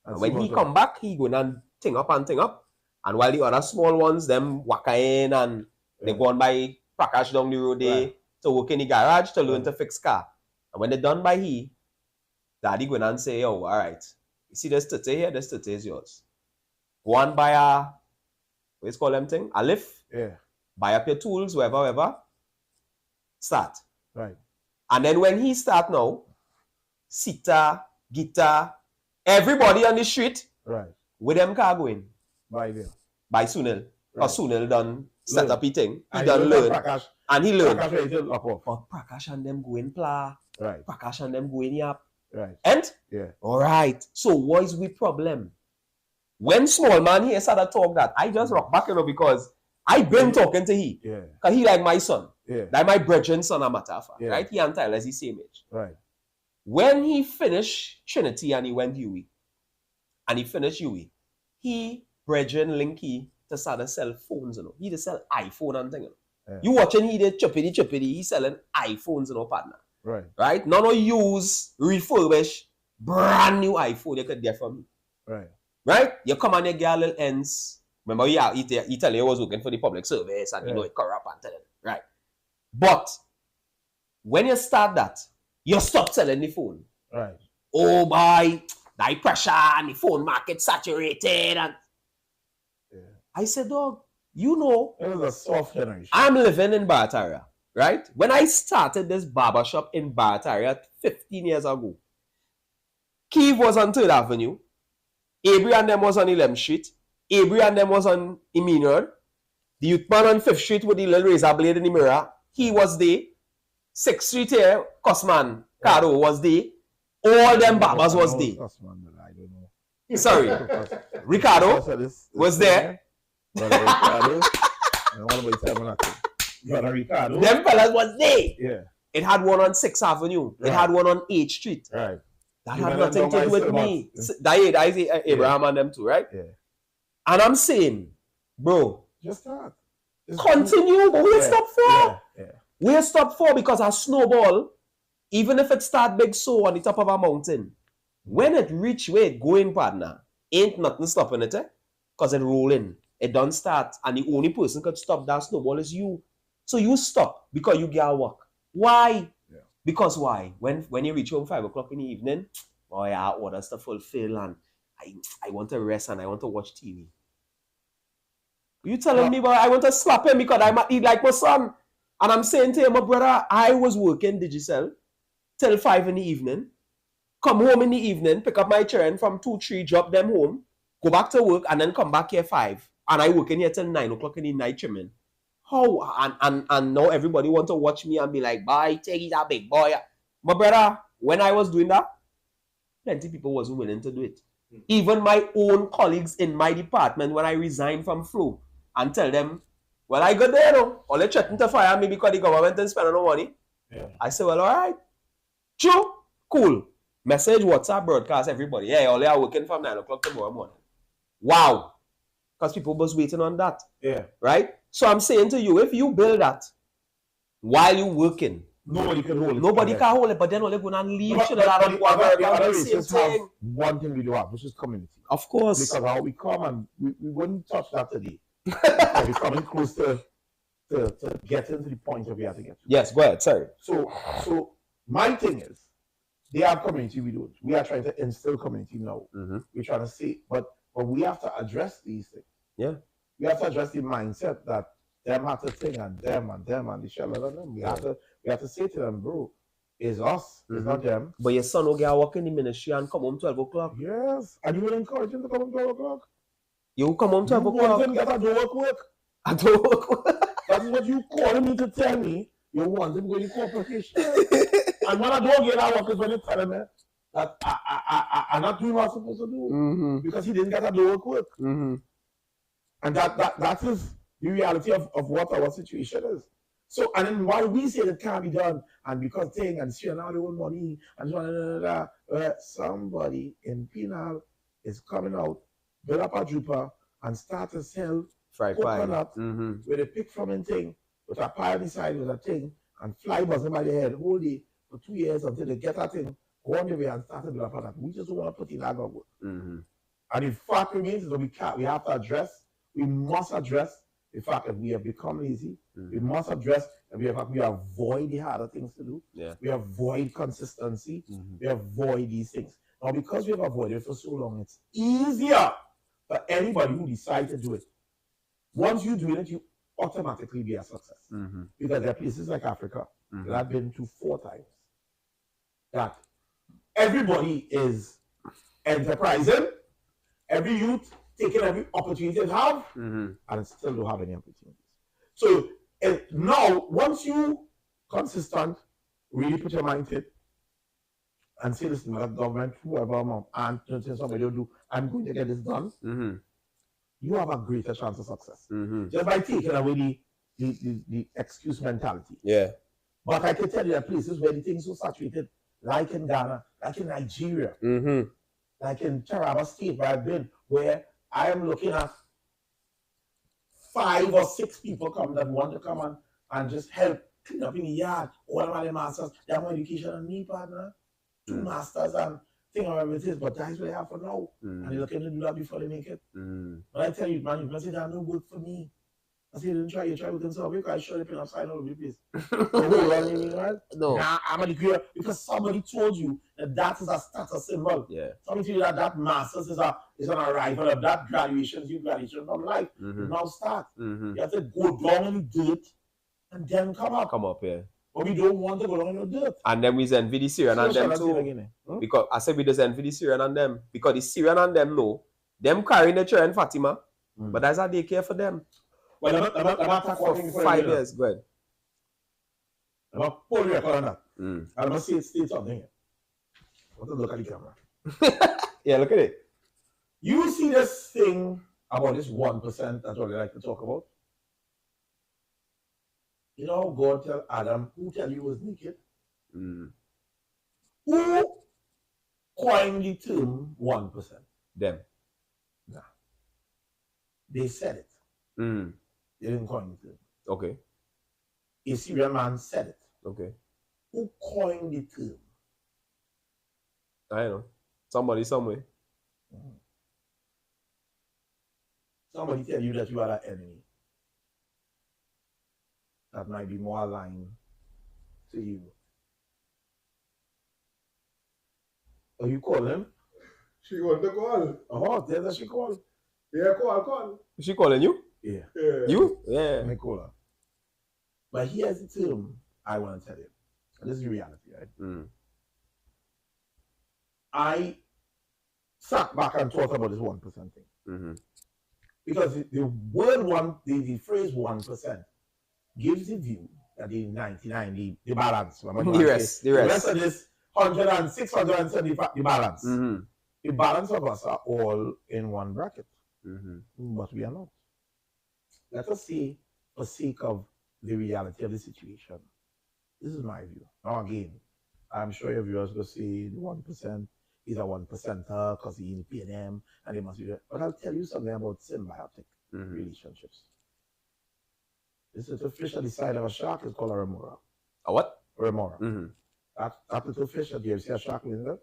And when he come back, he going and thing up. And while the other small ones, them waka in and they go on by Prakash down the road there to work in the garage to learn to fix car. And when they're done by he, daddy going and say, yo, all right, you see this 30 here, this 30 is yours. Go and buy a, what's called them thing? A lift. Yeah. Buy up your tools, wherever. Start. Right. And then when he start now, Sita guitar, everybody on the street. Right. With them car going. By there. By Sunil. Because Right. Sunil done set up his thing. He And done learn. Prakash. And he learned. But Prakash and them go in Pla. Right. Prakash and them go in Yap. Right. And? Yeah. Alright. So what is we problem? When small man here started talk that, I just rock back, because I been talking to he. Yeah. Because he like my son. Yeah. Like my brethren's son, a matter of fact. Yeah. Right? He and Tyler is the same age. Right. When he finished Trinity and he went UE, and he finished UE, he, brethren, Linky, to start to sell phones, He to sell iPhone and thing, Yeah. You watching he did chuppity, he selling iPhones, partner. Right. Right? None of use, refurbish, brand new iPhone you could get from me. Right. Right? You come and you get a little ends. Remember, he tell you was working for the public service and it corrupt and tell him. Right? But when you start that, you stop selling the phone. Right. Oh boy, the pressure and the phone market saturated. And I said, dog, it was a soft generation. I'm living in Barataria, right? When I started this barbershop in Barataria 15 years ago, Keith was on 3rd Avenue, Abri and them was on 11th Street, Abri and them was on Emmanuel, the youth man on 5th Street with the little razor blade in the mirror, he was there. 6th Street here, Cosman, Caro was there. All them barbers was there. Cosman, I don't know. Sorry. Ricardo was there. Brother Ricardo. I want to say nothing. Brother Ricardo. Them fellas was there. Yeah. It had one on 6th Avenue. Right. It had one on 8th Street. Right. That had nothing to do with me. I say Abraham and them too, right? Yeah. And I'm saying, bro, just start. Continue, but we'll stop for. Yeah. We'll stop for because a snowball, even if it start big so on the top of a mountain, when it reach where it going, partner, ain't nothing stopping it, because it rolling. It don't start, and the only person could stop that snowball is you. So you stop because you get work. Why? Yeah. Because why? When you reach home 5 o'clock in the evening, oh yeah, orders to fulfill, and I want to rest and I want to watch TV. You telling me, boy, I want to slap him because I might eat like my son. And I'm saying to him, my brother, I was working Digicel till 5 in the evening, come home in the evening, pick up my children from 2, 3, drop them home, go back to work, and then come back here 5. And I work in here till 9 o'clock in the night, trimming. How? And now everybody want to watch me and be like, bye, take it, that big boy. My brother, when I was doing that, plenty people wasn't willing to do it. Even my own colleagues in my department, when I resigned from Flow, and tell them, well, I got there, or they threatened to fire me because the government didn't spend no money. Yeah. I say, well, all right. True. Cool. Message, WhatsApp, broadcast, everybody. Yeah, all they are working from 9 o'clock tomorrow morning. Wow. Because people was waiting on that. Yeah. Right? So I'm saying to you, if you build that while you're working, nobody can hold it. Nobody can hold it, but then all they're going to leave. One thing we do have, which is community. Of course. Because how we come and we wouldn't touch that today. We're coming close to getting to the point of we have to get to. Yes, go ahead. Sorry. So my thing is, they have community, we don't. We are trying to instill community now. Mm-hmm. We're trying to say, but we have to address these things. Yeah. We have to address the mindset that them have to think and them and the shell of them. We have to say to them, bro, it's us, it's not them. But your son will get work in the ministry and come home 12 o'clock. Yes. And you will encourage him to come home 12 o'clock. You come home 12 o'clock. You want him to get a do work. I do work. That is what you calling me to tell me. You want him going to corporation. And when I don't get that work is when you tell him that I'm not doing what I'm supposed to do. Because he didn't get a do work. And that is the reality of what our situation is. So, and then while we say that can't be done, and because thing and sharing out their own money, and somebody in Penal is coming out, build up a dripper, and start to sell coconut with a pick from a thing, with a pie on the side with a thing, and fly buzzing by the head whole day for 2 years until they get that thing, go on the way and start to build up that. We just don't want to put in that go. And the fact remains is that we have to address, we must address the fact that we have become lazy. We must address that we avoid the harder things to do. Yeah. We avoid consistency. We avoid these things. Now, because we have avoided it for so long, it's easier for anybody who decides to do it. Once you do it, you automatically be a success. Because there are places like Africa that I've been to 4 times that everybody is enterprising, every youth taking every opportunity they have, and still don't have any opportunities. So now, once you consistent, really put your mind to it, and say, listen, the government, whoever, and somebody will do, I'm going to get this done, you have a greater chance of success. Just by taking away the excuse mentality. Yeah. But I can tell you that places where the things are saturated, like in Ghana, like in Nigeria, like in Taraba State where I've been, where I am looking at 5 or 6 people come that want to come and just help clean up in the yard. All of my masters, they have more education than me, partner. 2 masters and thing whatever it is, but that's what they have for now. And they're looking to do that before they make it. But I tell you, man, you must say that no work for me. I say, you try with themselves, because I show the pen upside all over the place. No. Nah, I'm going to clear because somebody told you that is a status symbol. Yeah. Somebody told you that masters is an arrival of that graduation from life. Now start. You have to go down in the dirt and then come up. Come up, yeah. But we don't want to go down in the dirt. And then we send the Syrian and them too. Because I said we just send the Syrian and them. Because the Syrian and them know. Them carrying the children Fatima. But that's how they care for them. Well, I'm not for 5 years. Go ahead. I'm going to pull your record on that. And I'm going to say something here. I want to look at the camera. Yeah, look at it. You see this thing about this 1% that's what they like to talk about? You know, God tell Adam, who tell you was naked? Who coined the term 1%? Them. Nah. They said it. They didn't coin the term. Okay. A Syrian man said it. Okay. Who coined the term? I know. Somebody somewhere. Somebody tell you that you are an enemy. That might be more aligned to you. Oh, you call him? She got the call. Oh, there's a she call. Yeah, call. Is she calling you? Yeah. You? Yeah. Let me call her. But here's the term I want to tell you. This is the reality, right? I sat back and thought about this 1% thing. Because the word the phrase 1% gives the view that the 99, the balance. The rest of this 106, 175, the balance. The balance of us are all in one bracket. But we are not. Let us say, for sake of the reality of the situation, this is my view. Now again, I'm sure your viewers will say the 1% is a 1%er because he's in P&M and they must be there. But I'll tell you something about symbiotic relationships. This little fish at the side of a shark is called a remora. A what? Remora. That little fish that you see a shark in there,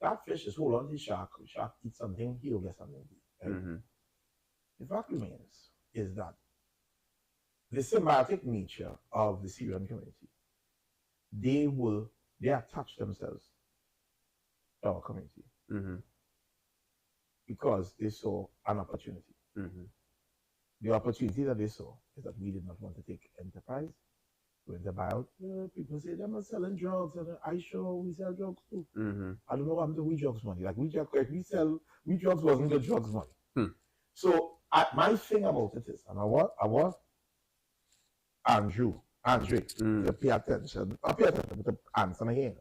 that fish is hold on to the shark. The shark eats something, he'll get something to eat. Right? The fact remains is that the symbiotic nature of the Syrian community, they attach themselves to our community because they saw an opportunity. The opportunity that they saw is that we did not want to take enterprise. We went to buy out. People say they're not selling drugs, and I sure we sell drugs too. I don't know what happened to we drugs money. Like we drugs wasn't the drugs money. So my thing about it is, and I want Andre to pay attention. I pay attention to answer again.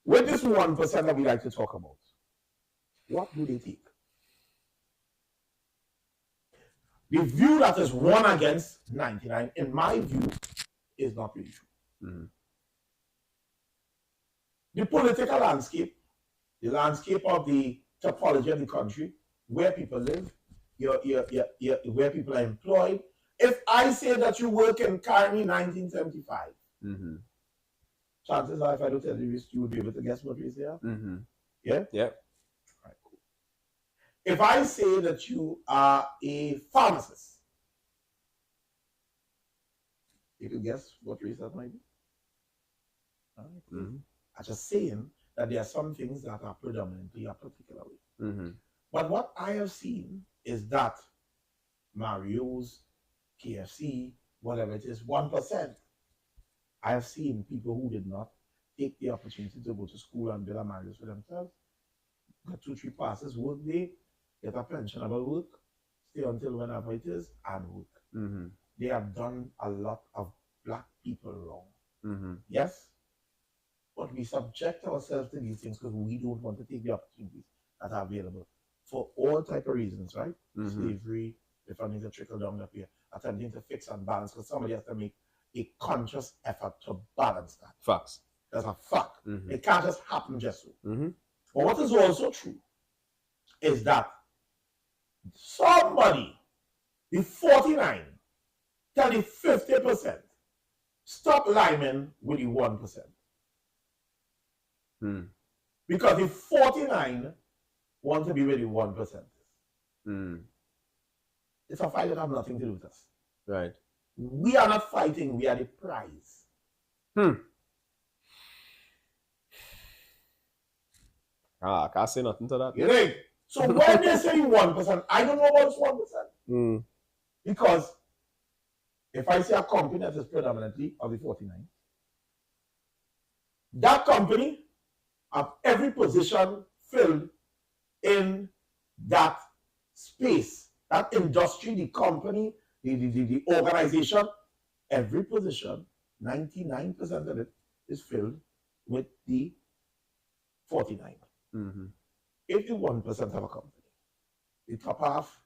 With this 1% that we like to talk about, what do they take? The view that is 1 against 99, in my view, is not really true. The political landscape, the landscape of the topology of the country, where people live, where people are employed. If I say that you work in Carney 1975, chances are, if I don't tell you, you would be able to guess what race they are. Yeah? Yeah. Right, cool. If I say that you are a pharmacist, you can guess what race that might be. All right, cool. I'm just saying that there are some things that are predominantly a particular way. But what I have seen is that Mario's, KFC, whatever it is, 1%. I have seen people who did not take the opportunity to go to school and build a marriage for themselves, get 2-3 passes, work day, get a pensionable work, stay until whenever it is, and work. Mm-hmm. They have done a lot of black people wrong. Mm-hmm. Yes, but we subject ourselves to these things because we don't want to take the opportunities that are available for all type of reasons, right? Mm-hmm. Slavery, different things that trickle down up here, attempting to fix and balance because somebody has to make a conscious effort to balance that. Facts. That's a fact. Mm-hmm. It can't just happen just so. Mm-hmm. But what is also true is that somebody, the 49, tell the 50%, stop liming with the 1%. Mm. Because the 49 want to be with the 1%. Mm. It's a fight that has nothing to do with us. Right. We are not fighting, we are the prize. I can't say nothing to that. You know? So when they say 1%, I don't know what's 1%. Mm. Because if I see a company that is predominantly of the 49, that company have every position filled in that space, that industry, the company, the organization, every position, 99% of it is filled with the 49. Mm-hmm. 81% of a company. The top half,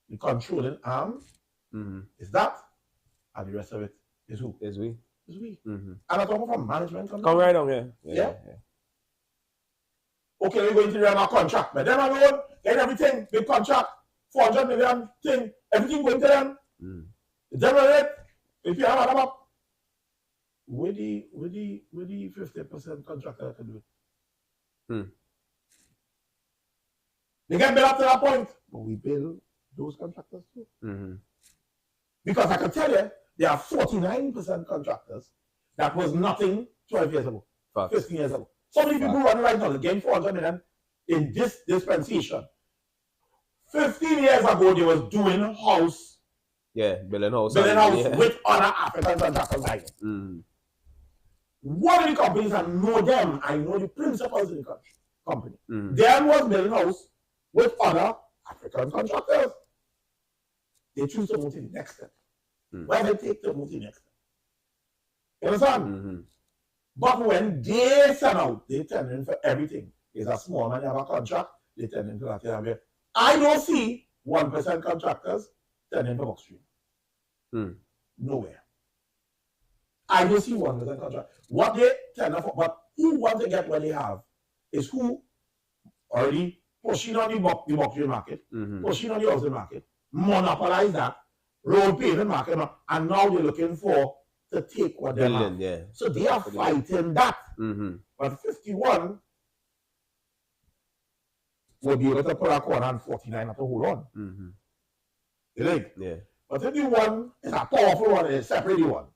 the controlling arm, is that, and the rest of it is who? Is we. Is we. Mm-hmm. And I'm talking from management. Come right on here. Yeah. Okay, we're going to run our contract. But then alone, get everything, big contract, 400 million thing, everything going to them. Then if you have a up, with the 50% contractor can do it. They get built up to that point, but we bill those contractors too. Mm-hmm. Because I can tell you, there are 49% contractors that was nothing 12 years ago, 15 years ago. So many people running right now, they're getting 400 million in this dispensation. 15 years ago, they was doing house. Yeah, building house. With other African contractors. One of the companies, I know them, I know the principals in the company. Them was building house with other African contractors. They choose to move to the next step. Where they take to move to the next step. You understand? But when they send out, they tender in for everything. It's a small man, they have a contract, they tender in for that. I don't see 1% contractors tendering for box stream. Nowhere. I don't see 1% contract. What they tender for, but who want to get what they have is who already pushing on the box stream market, pushing on the housing market, monopolize that, road paving market, and now they're looking for to take what they have. Yeah. So they are fighting that. But 51 will be able to put a corner and 49 have to hold on. You think? Yeah. But 51 is a powerful one, it's a separate one.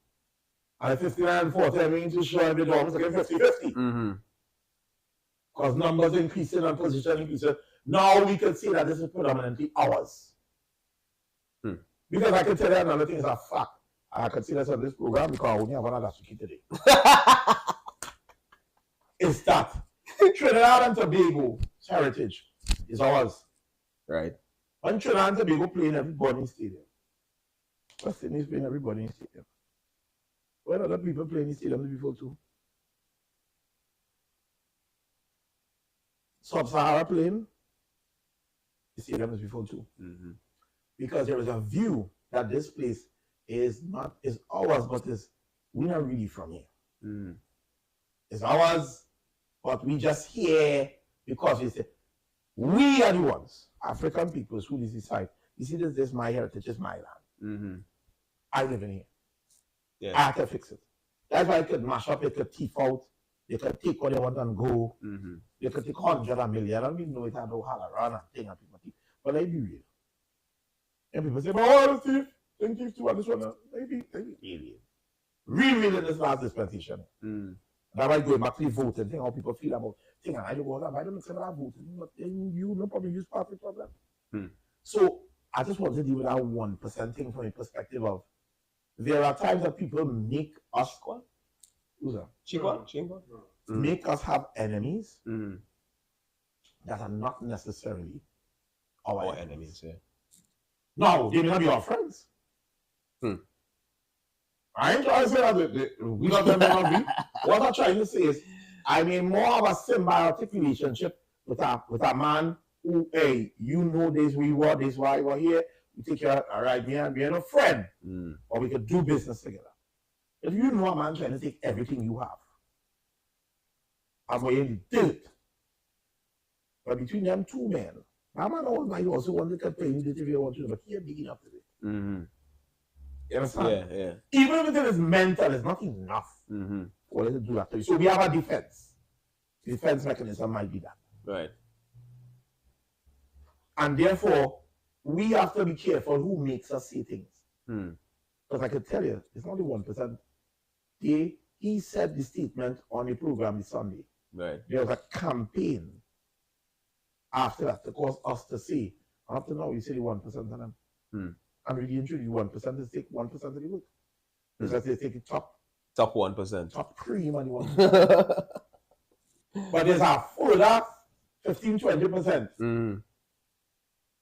And 59 and 40 means to show every door, it's like 50-50. Because numbers increasing and position increasing. Now we can see that this is predominantly ours. Because I can tell you another thing is a fact. I can see this on this program because I only have another suki today. It's that Trinidad and Tobago's heritage is ours. Right. When Trinidad and Tobago play in everybody in stadium. West Indies playing everybody in stadium. When other people play in the stadium before too. Sub-Sahara playing, the stadium is before too. Because there is a view that this place is ours, but we're not really from here. It's ours, but we just here because we say we are the ones, African peoples who decide. You see, this is my heritage, this is my land. I live in here. Yeah. I have to fix it. That's why I could mash up, it could teeth out, they could take what they want and go. They could take 100 million. I don't even know it had no run and thing and people. But they be real. And people say, oh, Steve, think Steve too, this one. Maybe alien. Real in this last dispensation. That might go back to the voting thing, how people feel about thing. I don't know, I don't accept that voting, but then you no problem use part of the problem. So I just want to deal with that 1% thing from a perspective of there are times that people make us Who's that? She gone? She ain't gone? Make us have enemies that are not necessarily our enemies. Yeah. No, they may not be our friends. I ain't trying to say that we not them may not be. What I'm trying to say is, I mean more of a symbiotic relationship with a man who, hey, you know this, we were this, why we're here, we take care of, all right, me and being a friend, or we could do business together. If you know a man trying to take everything you have, and we're in the dirt, but between them two men, that man also wanted to pay you if you want to, but he ain't big enough to it. You understand? Yeah. Even if it is mental, it's not enough for it to do that to you. So we have a defense. The defense mechanism might be that. Right. And therefore, we have to be careful who makes us say things. Because I can tell you, it's not the 1%. He said the statement on the program this Sunday. Right. There was a campaign after that to cause us to say, after now, you say the 1% of them. And really and truly, 1% is take 1% of the vote. Because they take the top 1%. Top cream on the 1%. But there's a further 15-20%.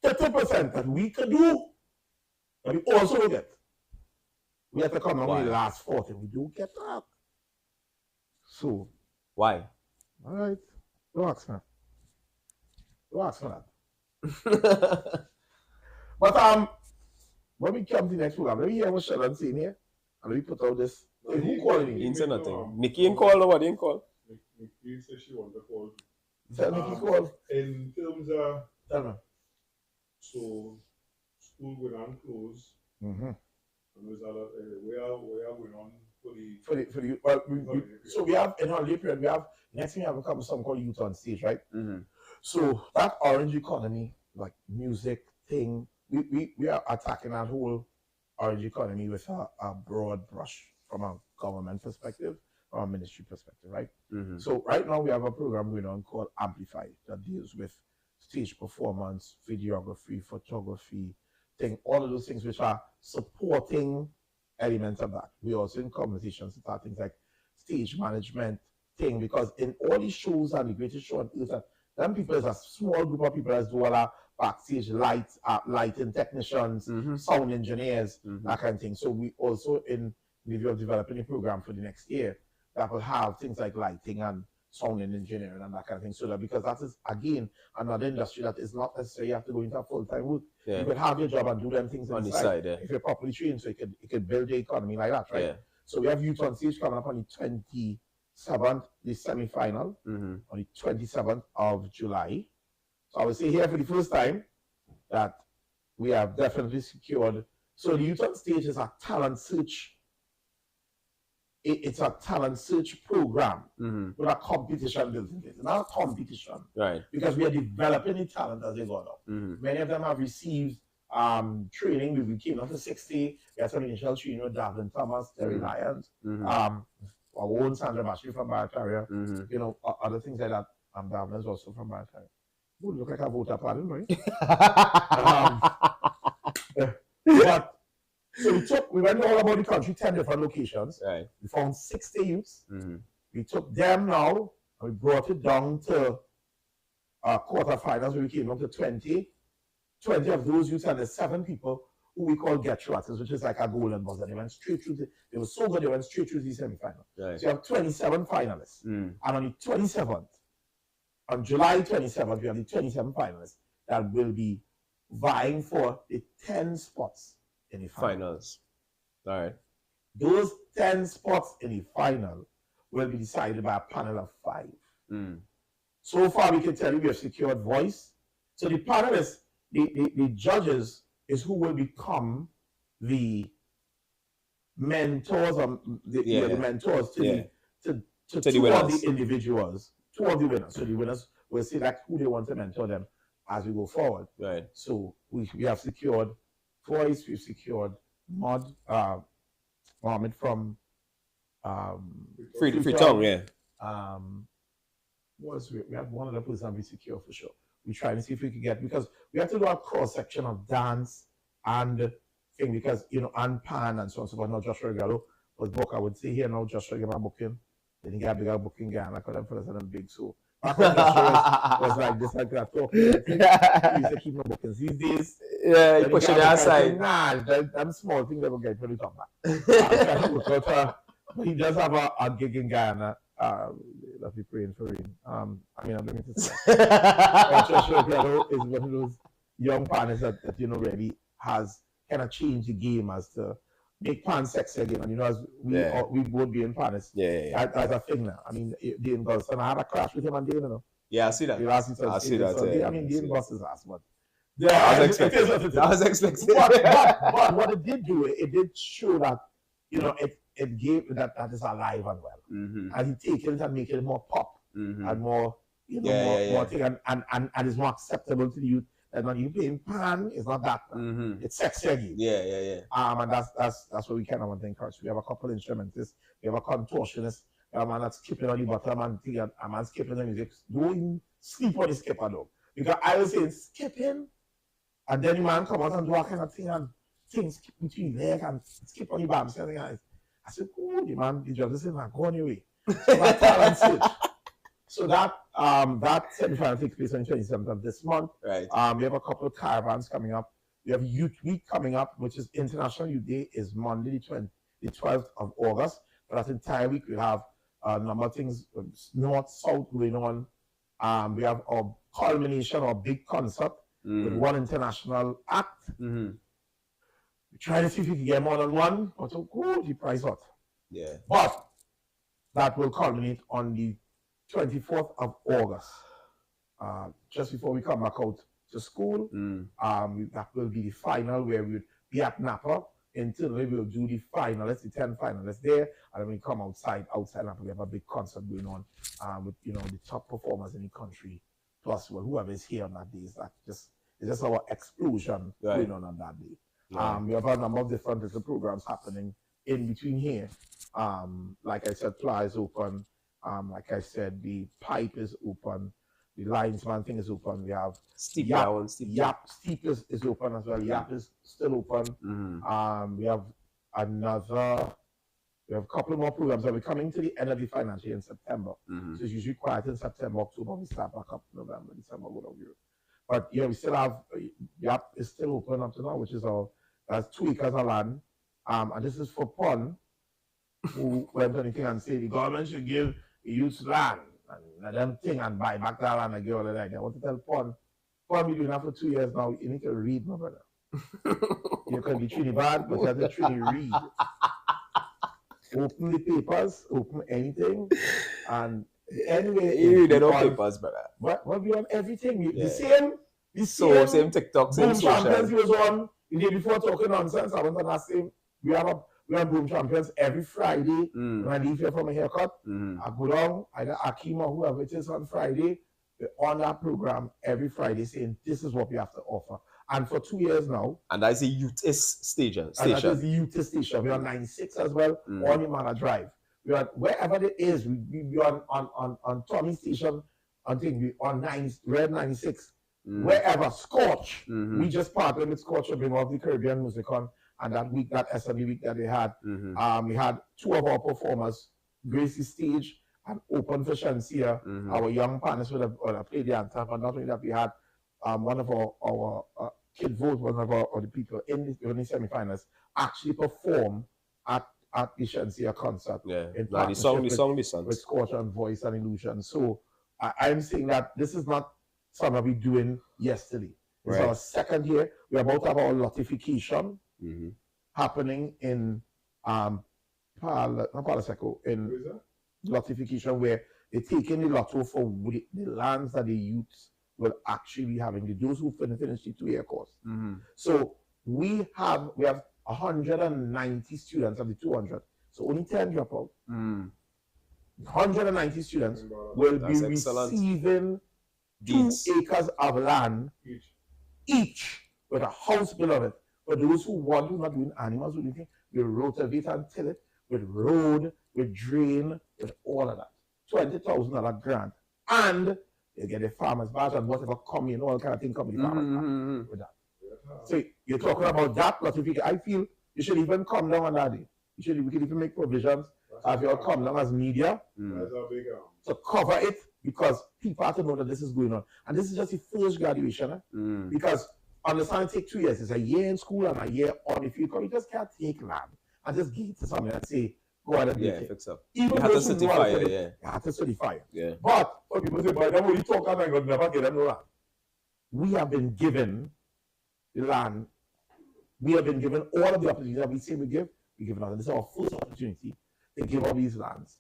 30% that we could do, but we also get. We have to come on with the last 40. We do get that. So. Why? All right. Don't ask me. Don't ask for that. But when we come to the next program, let me hear what Sheldon's saying here. And let me put out this. Hey, who called me? He ain't say nothing. Nikki ain't call, nobody ain't call. Nikki said she wanted to call. Tell Nikki call. In terms of, tell me. So school went on close. And there's a lot. We are going on for the well, so we have in holiday period. We have next thing we have a couple something called Youth on Stage, right? So that orange economy, like music thing, we are attacking that whole orange economy with a broad brush from a government perspective, from a ministry perspective, right? So right now we have a program going on called Amplify that deals with stage performance, videography, photography, all of those things which are supporting elements of that. We're also in conversations about things like stage management thing, because in all these shows and the greatest show on earth, that them people is a small group of people that do all our backstage lighting technicians, sound engineers, that kind of thing. So we also in the view of developing a program for the next year that will have things like lighting and sound and engineering and that kind of thing. So that, because that is again another industry that is not necessarily you have to go into a full-time work. You could have your job and do them things on the side if you're properly trained, so it could build the economy like that, right? So we have Youth on Stage coming up on the 27th, the semi-final, on the 27th of July. So I would say here for the first time that we have definitely secured. So the Youth on Stage is a talent search. It's a talent search program with a competition built in it. It's not a competition, right? Because we are developing the talent as they go along. Many of them have received training. We came up to 60. We had some initial training with Davin Thomas, Terry Lyons, our own Sandra Bashley from Barataria, you know, other things like that. Davin is also from Barataria. Who look like a voter, pardon, right? But so we went all about the country, 10 different locations. Right. We found 60 youths. We took them now and we brought it down to quarterfinals where we came up to 20. 20 of those youths and the 7 people who we call get through artists, which is like a golden buzzer. They went straight through. They were so good, they went straight through the semi-final. Right. So you have 27 finalists. And on the 27th, on July 27th, we have the 27 finalists that will be vying for the 10 spots in the finals. All right. Those 10 spots in the final will be decided by a panel of 5. So far, we can tell you we have secured voice. So the panelists, the judges, is who will become the mentors, the mentors to two of the individuals, 2 of the winners. So the winners will select who they want to mentor them as we go forward. Right. So we have secured voice, we've secured Mohammed from Free Tongue, we have one other person we secure for sure. We try to see if we can get, because we have to do a cross section of dance and thing, because you know, and pan and so on and so forth. Now Joshua Regalo was booked. I would say here now Joshua Regalo booking Then he got a bigger booking Ghana because them fellas are them big. So back when the was like this, like that talking. He used to keep no bookings. These days, yeah, he pushing the aside. Nah, them small things that will get really tough back. But he does have a gig in Ghana. Let's be praying for him. I mean, I'm looking to say. Is one of those young partners that really has kind of changed the game as to make pan sexy again. And as we both be in partners. As a thing now. I mean, Dane Gulson, I had a crash with him and Dane, Yeah, I see that. I see that. I mean, Dane Gulson's ass, but I was expecting. But what it did do, it did show that it gave that is alive and well. And he takes it and make it more pop and more more thing and it's more acceptable to the youth. And when you playing pan, it's not that. It's sexy again. And that's what we kind of want to encourage. We have a couple of instrumentalists, we have a contortionist, we have a man that's skipping on the bottom and a man skipping the music. Don't sleep on the skipper though. Because I was saying skipping, and then the man come out and do a kind of thing and things skip between legs and skip on the bam. I said, oh, the man, the judge is saying, go on your way. So that talent stage. So that semi-final takes place on the 27th of this month. Right. We have a couple of caravans coming up. We have Youth Week coming up, which is International Youth Day, is Monday the 12th of August. For that entire week, we have a number of things, north, south going on. We have our culmination, our big concert with one international act. We're trying to see if we can get more than one, but so good, the price out. Yeah. But that will culminate on the 24th of August, just before we come back out to school. That will be the final where we'll be at Napa. Internally, we'll do the finalists, the 10 finalists there, and then we come outside Napa. We have a big concert going on with the top performers in the country, plus whoever is here on that day. It's just our explosion going on that day. We have a number of different little programs happening in between here. Like I said, Fly is open. Like I said, the pipe is open. The Linesman thing is open. We have Steep is open as well. Yap is still open. We have a couple more programs that will be coming to the end of the financial year in September. So it's usually quiet in September, October. We start back up November, December, whatever. But we still have Yap is still open up to now, which is that's 2 acres of land. And this is for PON, who went on the thing and said the government should give youth land and let them thing and buy back that land and get all of that. I want to tell PON, we've been doing that for 2 years now. You need to read, my brother. You can be Trini bad, but you have to Trini read. Open the papers, open anything, and anyway. You read no papers, brother. What we on everything? The same TikTok, same social. Champions was on the day before talking nonsense. I went on that same. We have Boom Champions every Friday. When I leave here for my haircut, I go down, either Akim or whoever it is on Friday. We're on that program every Friday saying this is what we have to offer. And for 2 years now. And that's a youth station. And that is the youth station. We're on 96 as well, on the Manor Drive. We are wherever it is. We are on Tommy Station. I think we on Red 96. Wherever, Scorch. We just partnered with Scorch to bring off the Caribbean music on. And that week, that SME week that they had, we had 2 of our performers grace the stage and open for Shansia. Our young partners would have played the anthem, but not only that, we had one of our kid vote, one of the people in the semi-finals actually perform at the Shansia concert. The song with Scorch and Voice and Illusion. So I'm saying that this is not something we're doing yesterday. It's our second year. We're about to have our lottification happening in Palaseco, in lottification, where they're taking the lotto for the lands that the youths will actually be having, those who finish the 2-year course. So we have 190 students of the 200, so only 10 drop out. 190 students will be receiving 2 acres of land each with a house below it. For those who not doing animals, with rotovate and till it, with road, with drain, with all of that. $20,000 grant. And they get a farmer's badge and whatever come in, all kind of thing come in the farmer's badge with that. So you're talking about that notification. I feel you should even come down on that day. We could even make provisions have you all come down as media to cover it, because people have to know that this is going on. And this is just the first graduation. Because understand, it takes 2 years. It's a year in school and a year on. If you just can't take lab and just give it to somebody and say, go ahead and do it. Fix up. Even you have to certify it, you have to certify it. Yeah. But when people say, but then when you talk about God, never get them no land. We have been given the land. We have been given all of the opportunities that we say we give. We give another. This is our first opportunity to give all these lands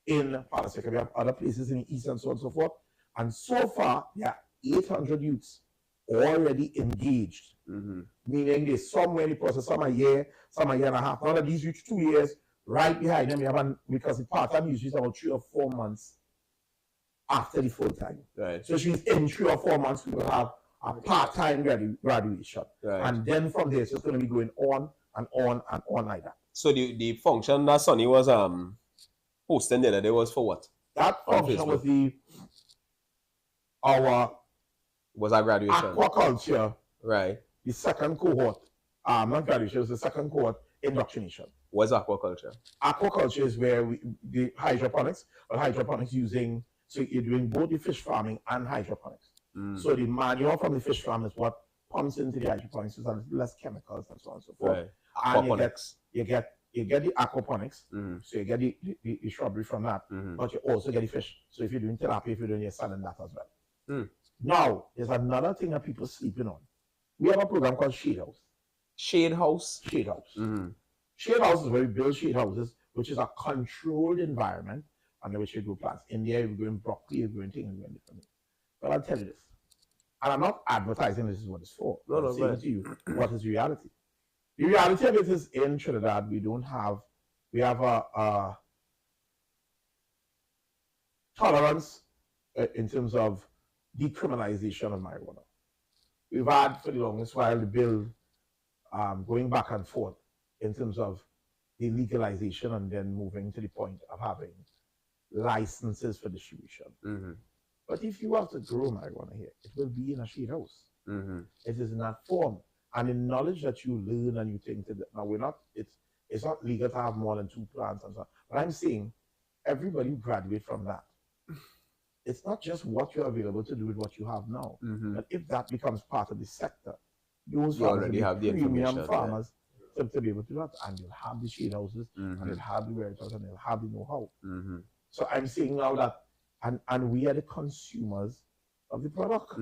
in Palestine. We have other places in the east and so on and so forth. And so far, there are 800 youths already engaged. Meaning they're somewhere in the process, some a year and a half. None of these youths 2 years right behind them. We have because the part-time usually is about 3 or 4 months after the full-time. Right. So it means in 3 or 4 months we will have a part-time graduation. Right. And then from there, it's just going to be going on and on and on like that. So the function that Sonny was posting the other day was for what? That function was our graduation. Aquaculture. Right. The second cohort. Not graduation, it was the second cohort indoctrination. What's aquaculture? Aquaculture is where the hydroponics, but hydroponics using, so you're doing both the fish farming and hydroponics. So the manure from the fish farm is what pumps into the hydroponics, so there's less chemicals and so on and so forth. Right. And Aquaponics. you get the aquaponics, so you get the shrubbery from that, but you also get the fish. So if you're doing tilapia, if you're doing, you're selling that as well. Now, there's another thing that people are sleeping on. We have a program called Shade House. Shade House? Shade House. Shade House is where we build shade houses, which is a controlled environment under which you grow plants. In there, you're growing broccoli, you're growing things, you're growing different things. But I'll tell you this, and I'm not advertising this is what it's for. I'm saying to you what is reality. The reality of it is in Trinidad, we have a tolerance in terms of decriminalization of marijuana. We've had for the longest while the bill going back and forth in terms of the legalization and then moving to the point of having licenses for distribution. But if you have to grow marijuana here, it will be in a shade house. It is in that form. And the knowledge that you learn and you think that now it's not legal to have more than 2 plants and so on. But I'm saying everybody graduate from that. It's not just what you're available to do with what you have now. But if that becomes part of the sector, those you already have the premium farmers to be able to do that. And you'll have the shade houses, and you'll have the warehouses, and you'll have the know-how. So I'm saying now that, and we are the consumers of the product.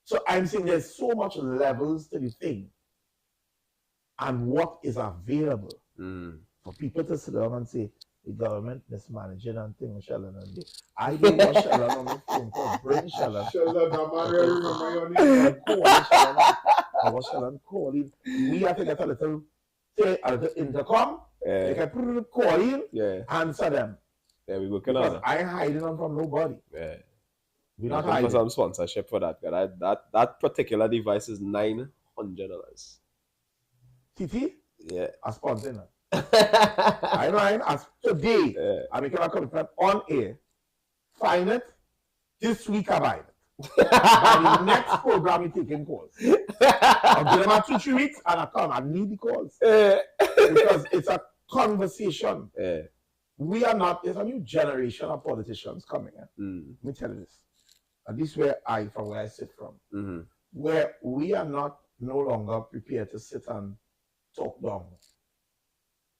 So I'm saying there's so much levels to the thing, and what is available for people to sit down and say, the government mismanaging and things, Shellen and this. I don't want Shellen on the phone call. Bring Shellen. I want Shellen calling. We have to get a little intercom. They can call in, answer them. Yeah, we go. Because I ain't hiding them from nobody. Yeah. We're not hiding. For some sponsorship for that. That particular device is $900. TT? Yeah. A sponsor. I know as today, I'm making a commitment on air. Find it. This week I buy it. By the next program, you're taking calls. I'll give them a 2-3 weeks and I come. I need the calls. Because it's a conversation. We are not, there's a new generation of politicians coming in. Let me tell you this. And this is where from where I sit from. Where we are no longer prepared to sit and talk down.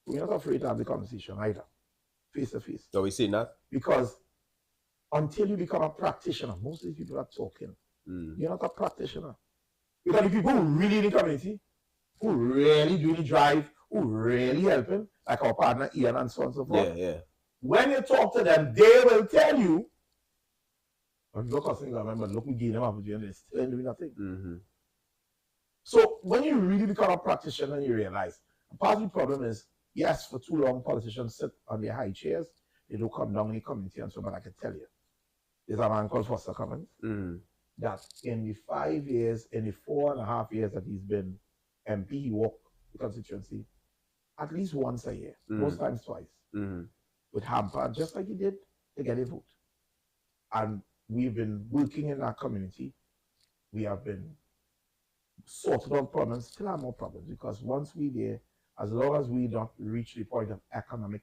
We're not afraid to have the conversation either, face to face. So we see that? Because until you become a practitioner, most of these people are talking. You're not a practitioner. Because the people who really in the community, who really do the drive, who really helping, like our partner Ian and so on and so forth. When you talk to them, they will tell you, look us in government, look, we give them opportunity, they're still doing nothing. So when you really become a practitioner, you realize, part of the problem is, yes, for too long, politicians sit on their high chairs. They don't come down in the community and so, but I can tell you, there's a man called Foster Cummins that in the 5 years, in the 4.5 years that he's been MP, he walked the constituency at least once a year, most times twice, with hamper, just like he did to get a vote. And we've been working in our community. We have been sorting out problems, still have more problems, because once we're there, as long as we don't reach the point of economic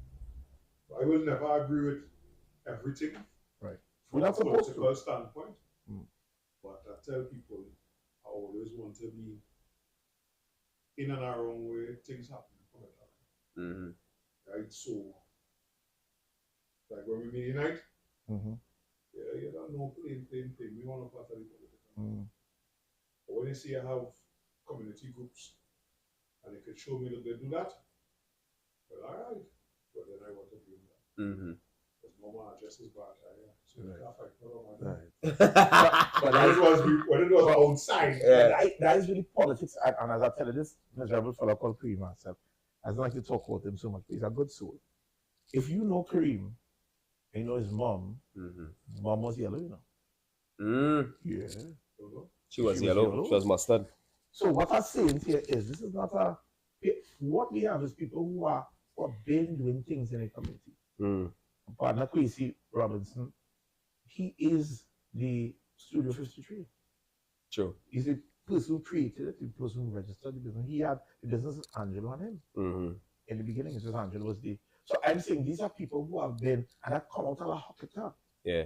I will never agree with everything. Right. From a political standpoint. But I tell people, I always want to be in and around where things happen all the time. Right? So, like when we meet tonight, yeah, you don't know plain. We want to part of the political. But when you see I have community groups and you can show me that they do that, well, all right. But then I want to be in that. Because no man just as bad. So you can't fight for them. But when it was outside. That is really politics. And as I tell you this, miserable fellow called Kareem myself, I don't like to talk about him so much, but he's a good soul. If you know Kareem, and you know his mom was yellow, you know. Yeah. She was yellow. She was mustard. So what I'm saying here is, this is not a... What we have is people who are been doing things in the community. Partner Quincy Robinson, he is the Studio 53. True. He's the person who created it, the person who registered the business. He had the business with Angelo on him. In the beginning, it was Angelo was the... So I'm saying these are people who have been, and have come out of a hockey club. Yeah.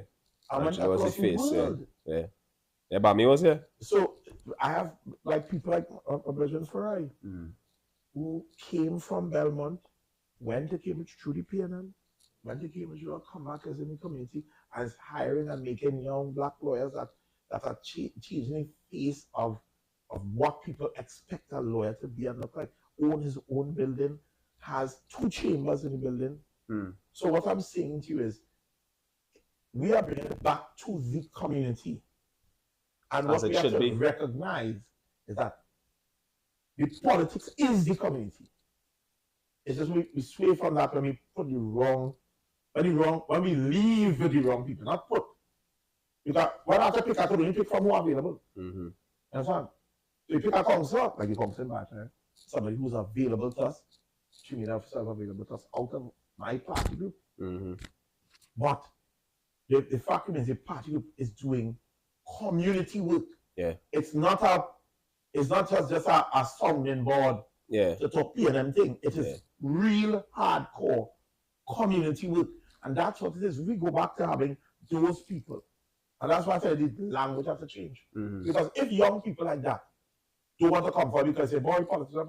Angelo was the face, yeah. Yeah, but me was here. So I have like people like Obrejon Farai, who came from Belmont, went to Cambridge through the PNM, went to Cambridge, come back as in the community, and is hiring and making young black lawyers that are changing the face of what people expect a lawyer to be and look like. Own his own building, has 2 chambers in the building. So what I'm saying to you is, we are bringing it back to the community. And what we have to recognize is that the politics is the community. It's just we sway from that when we put when we leave with the wrong people, not put. Because when I pick a you pick from who available. Understand? So you pick a counselor, like you comes in back, right? Somebody who's available to us, she made herself available to us out of my party group. But the fact remains the party group is doing community work. Yeah. It's not just a sounding board to talk PNM thing. It is real hardcore community work. And that's what it is. We go back to having those people. And that's why I said the language has to change. Because if young people like that don't want to come forward because they say, boy, politician,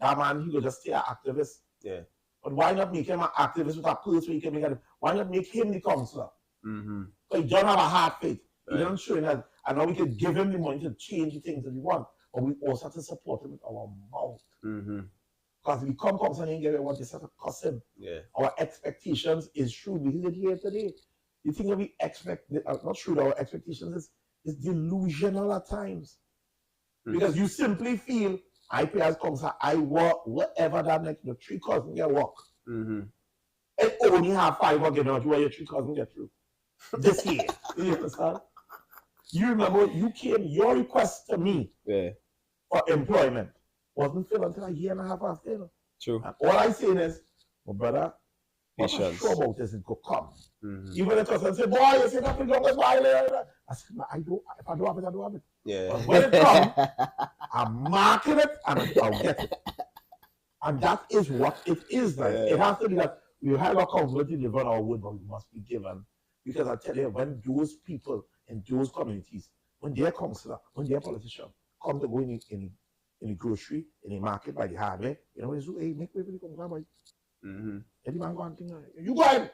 that man, he will just stay an activist. Yeah. But why not make him an activist with a purse where he can make it? Why not make him the counselor? Because he don't have a hard faith. He doesn't show that. And now we can give him the money to change the things that we want. But we also have to support him with our mouth. Because if we come and ain't get what they start to cuss him. Our expectations is true. We did it here today. The thing that we expect, not true, our expectations is delusional at times. Because you simply feel, I pay as counselor, I work whatever that next, the 3 cousins get work. And only have 5 or get out where your 3 cousins get through. This year. You understand? You remember your request to me for employment wasn't filled until a year and a half after. You know? True. And all I'm saying is, my brother, what I'm sure about this is go come. Even if I say, boy, you see that long as while I said, if I don't have it, I don't have it. Yeah. But when it comes, I'm marking it and I'll get it. And that is what it is like. It has to be that we have accountability to deliver our word, but we must be given. Because I tell you, when those people in those communities, when their counselor, when their politician come to go in the grocery, in the market, by the hardware, you know, hey, make way for the counselor, boy. Any man go and think, you go ahead.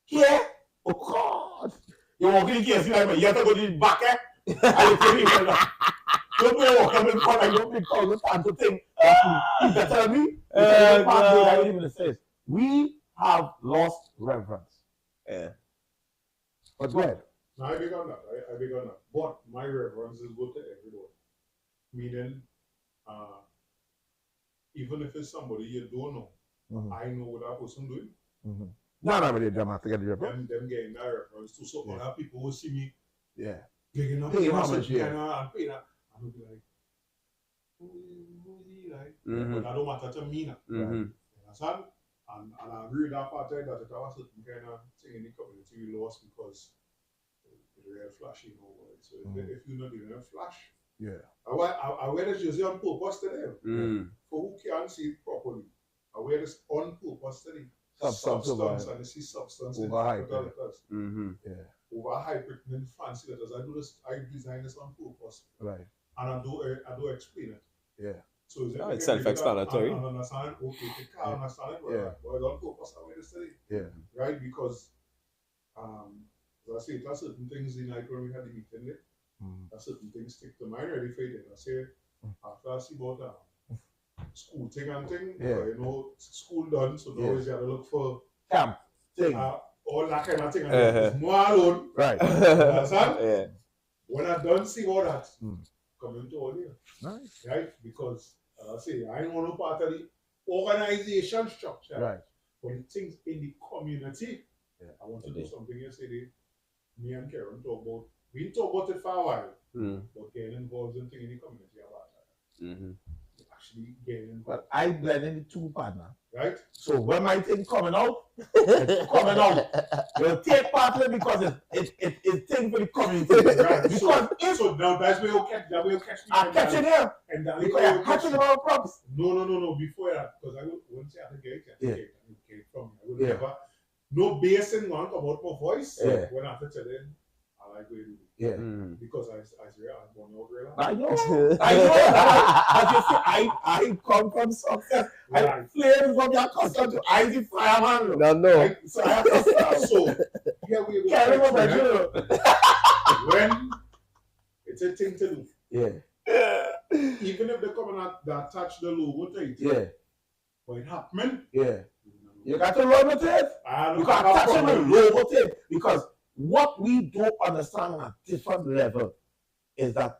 Here? Oh, God. You're walking in case, you have to go to the back, and you tell me, don't be walking in front, and don't be called the time to think. You can tell me, we have lost reverence. But go ahead. No, I beg on that. I beg on that. But my reverence is good to everyone. Meaning, even if it's somebody you don't know, I know what that person doing. No, really dramatic. Them getting that reference too. So other people will see me paying up and paying up. And will be like, who's he like? But I don't matter to me now. You understand? And I agree with that part that it was a certain kind of thing in the community we lost because the real flashy, you know. So if you're not doing a flash, I wear the jersey on purpose to them. For who can't see it properly. I wear this on purpose study. Substance, and this is substance. Overhyped. Overhyped in fancy letters. I design this on purpose. Right. And I do explain it. Yeah. So it's self-explanatory. I understand. Okay, I understand it. Yeah. But on purpose, I wear this study. Yeah. Right? Because, as I say, there are certain things in like when we had the meeting there. There are certain things stick to mind ready for it. I say, after I see about school thing and thing, you know, school done, so now you gotta look for camp thing, all that kind of thing, and it's more alone. Right. Understand? Yeah. When I done see all that, come into all here. Nice. Right? Because, as I say, I ain't want no part of the organization structure. Right. But the things in the community, I want to do something yesterday. Me and Karen talk about. We talk about it for a while, but getting involved in things in the community about that. Actually getting involved. But I blend in the two partner. Right? So when my thing coming out, it's coming out. You'll take part of it because it's thing for the community. Right. Because so now that's where you'll catch me. I'm catching him. And that because you're catching about props. No. Before that, because I won't say I get it from me. I will never. No bass in one about my voice. When I tell them, I like where you do. Yeah. Because I born out real. I know that. As you see, I come from success. Right. I flame from your custom to Isaac Fireman. No. Right? So I have to start. So here we go. Carry on, right? When it's a thing to do. Yeah. Even if they come and they attach the logo to it. Yeah. But it happening. Yeah. You got to run with it. You got to attach the logo to it. Because what we don't understand on a different level is that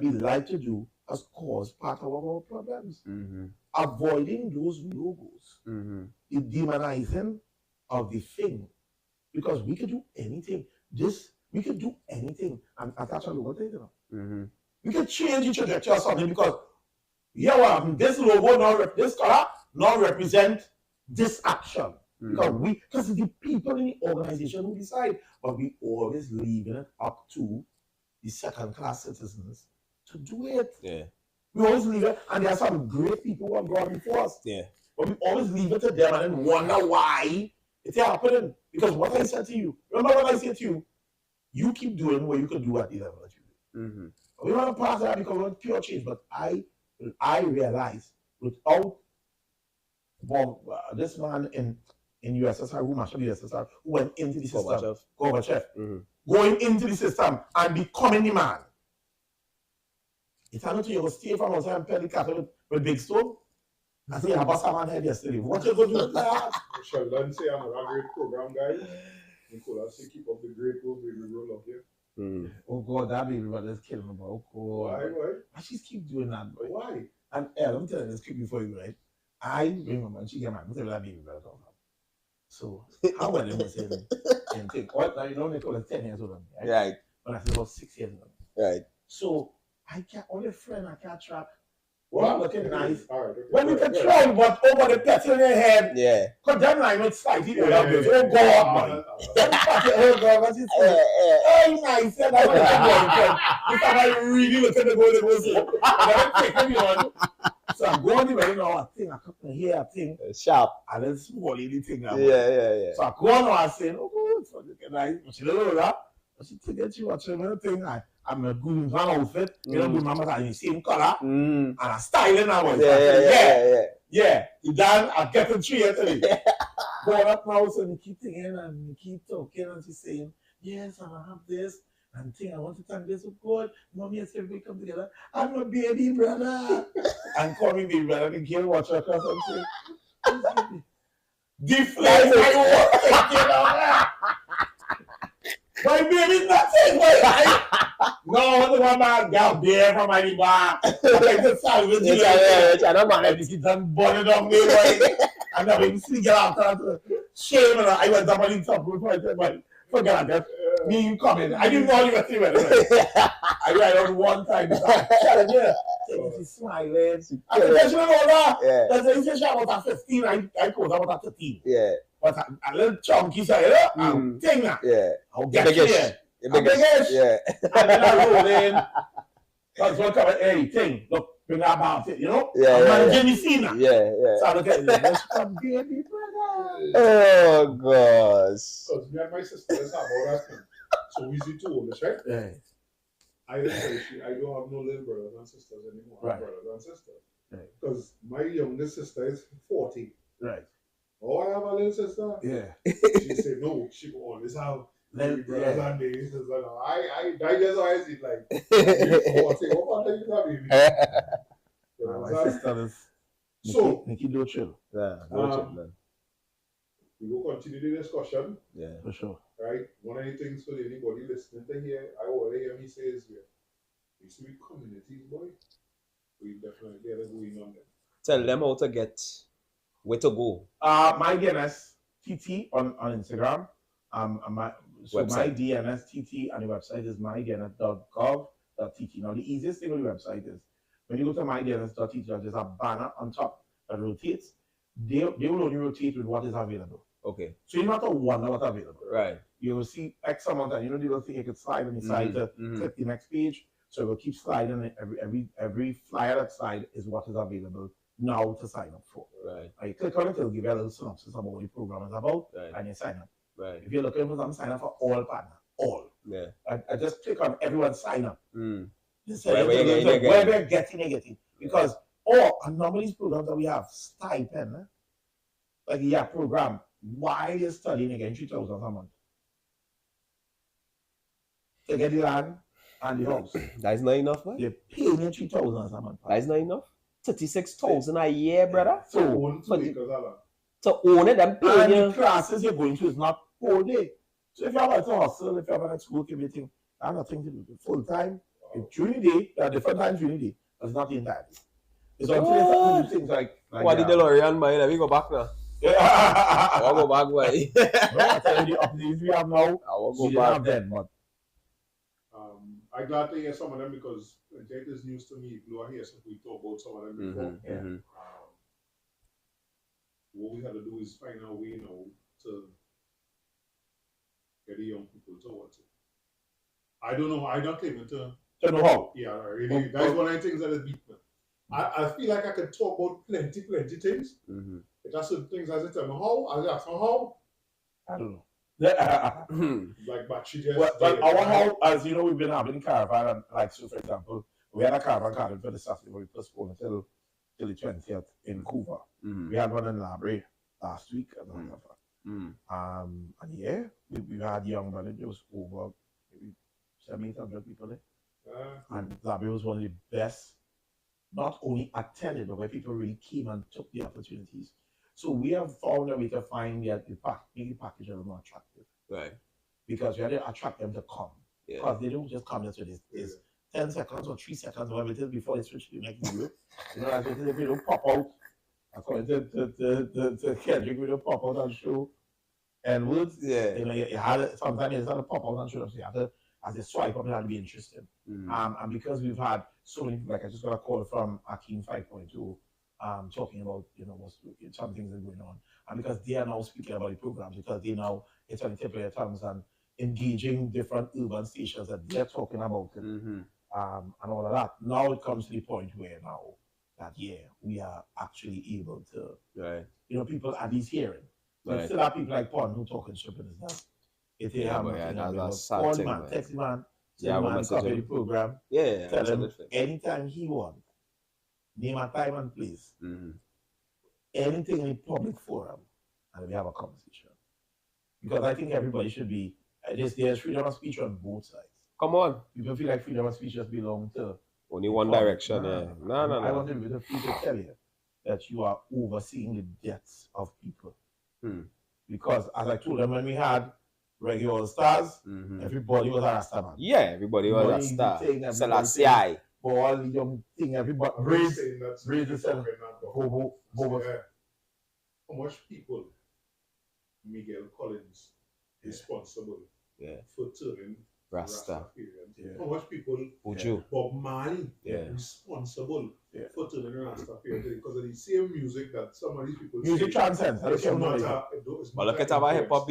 we like to do has caused part of our problems. Avoiding those logos, the demonizing of the thing, because we could do anything. We could do anything and attach a logo to it. We could change the trajectory or something because this logo this color now represent this action. Because the people in the organization who decide, but we always leaving it up to the second-class citizens to do it. Yeah. We always leave it, and there are some great people who have gone before us. Yeah. But we always leave it to them and then wonder why it's happening. Because what I said to you, remember what I said to you? You keep doing what you can do at the level that you do. We want to pass that because we want pure change. But I realize without this man in USSR, who mastered the USSR, who went into the system, Gorbachev, going into the system and becoming the man. It's not you go stay from outside and pay the cattle with big stone. I say, I bust a man head yesterday. What you going to do with that? Sheldon say I'm a great program guy. Nicola say keep up the great work, baby, roll up here. Oh God, that baby brother's killing me, bro. Why? And she keep doing that, bro. Why? And let me tell you this quick before you, right? I remember she came out, I'm telling that baby brother come. So, how were they saying and think? What now? You know, Nicola is 10 years old than me, right? When I said about 6 years old. Right. So, I can't, only friend I can't track. Well, looking nice. Right, when you can try, but over the petal in your head. Yeah. Because that line went slightly over. Oh, God, man. Oh, God, what you say? Oh, nice. That's what I'm really looking at the goal. So I'm going right now. I think I come here. I think sharp. And then small little thing. Yeah. So I go on. I say, oh, God, so looking nice. She don't know that. But she take you watching anything. I'm a good one outfit. You know, good mama are in the same color. And I'm styling now. Yeah. You done. I'm getting 3 years today. Going up now, so we keep thinking and we keep talking. And she's saying, yes, I have this. And think I want to thank this with God. Mommy and everybody come together. I'm a baby brother. And call me baby brother. The girl watch her across and say, deflate my my baby's nothing. No, the one man got there from my bar. Like the salvage. I don't mind if you done burn it on me. And I didn't see out. Shame. I went up on the top. Forget that. Me, you coming. I didn't know you were three. I read on one time. She's smiling. I said, that's about 15. I called about 13. Yeah. But a little chunky side, I'm saying that. Yeah. I'll get you there. Yeah. And then I roll in. That's what come hey, thing. Look, bring that back, you know? Yeah, managing the scene. Yeah. So I look at this from baby brother. Oh gosh. Because me and my sisters have all that thing. So easy to hold this, right? Yeah. I don't have no little brothers and sisters anymore. Right. Brothers and sisters. Right. Because my youngest sister is 40. Right. Oh, I have a little sister. Yeah. She said no. She will always have Then, brothers yeah. and baby sisters. I just always eat like 40. What part you have, baby? My sister is So Nikki do chill. Yeah, no chill, man. We will continue the discussion. Yeah. For sure. Right? One of the things for anybody listening to hear, I already hear me say is we used to be communities, boy. We definitely get it going on them. Tell them how to get where to go. My DNS TT on Instagram. My DNS TT on the website is mydns.gov.tt. Now the easiest thing on the website is when you go to mydns.tt, there's a banner on top that rotates. They will only rotate with what is available. Okay. So you don't have to wonder what's available. Right. You will see X amount, and you know the little thing you can slide on the side to click the next page. So it will keep sliding. Every flyer that slide is what is available now to sign up for. Right. You click on it, it'll give you a little synopsis about what the program is about, Right. and you sign up. Right. If you're looking for something, sign up for all partner. All. Yeah. I just click on everyone sign up. Wherever you're getting. Because a number of these programs that we have, stipend, like program, why you're studying again 3,000 a month? To get the land and the house. That is not enough, man. They're paying you 3,000 a month. That is not enough. 36,000 a year, brother. To own 2 acres of land. To own it and pay And you. the classes you're going to is not whole day. So if you have a hustle, if you have an school, everything, that's nothing to do with full time. During the day, there are different times during the day. That's not the entire day. It's until they start to do things like what did the DeLorean buy? Let me go back now. I want to go back, boy. No, I tell you the opportunities we have now, I want we to didn't go back. have then, but I'm glad to hear some of them because it is news to me. Blue, I hear some we talk about some of them before. What we had to do is find our way now to get the young people to watch it. I don't know. I don't claim it to know how. Yeah, really. That's one of the things that is beat me. I feel like I can talk about plenty things. It has certain things as I tell me how, as I ask me how. I don't know. Like, but she just. But our how, as you know, we've been having caravan, and like, so for example, we had a caravan garden for the Saturday, but we postponed until the 20th in Cuba. We had one in Library last week, as a matter of fact. And yeah, we had young, but it was over maybe 700-800 people there. And Library was one of the best, not only attended, but where people really came and took the opportunities. So we have found a way to find make the package a little more attractive. Right. Because we had to attract them to come. Yeah. Because they don't just come just with this 10 seconds or 3 seconds, whatever it is, before they switch to the next video. You know, if they don't pop out, according to Kendrick, we don't pop out and show. And words, you know, you had sometimes you had to pop out and show them. So you had to, as a swipe up, it had to be interesting. And because we've had so many, like I just got a call from Akeem 5.2, talking about, you know, some things that are going on. And because they are now speaking about the programs, because they now, it's on the tip of their tongues and engaging different urban stations that they're talking about it, and all of that. Now it comes to the point where now that, we are actually able to, you know, people at least hearing. But still have people like Pond who talking stupid as that. If they have call man, text man, send man, copy the program, tell him anytime he wants, name a time and place, anything in a public forum, and we have a conversation. Because I think everybody should be, there's freedom of speech on both sides. Come on. People feel like freedom of speech just belongs to only one direction. No. I want to be the free to tell you that you are overseeing the deaths of people. Because as I told them when we had regular stars, everybody was a Rasta man. Yeah, everybody was a star. Selassie. All young thing, everybody braids the how much people Miguel Collins responsible for turning Rasta. How much people Bob Marley responsible for turning Rasta because of the same music that some of these people music transcends. But look at our hip hop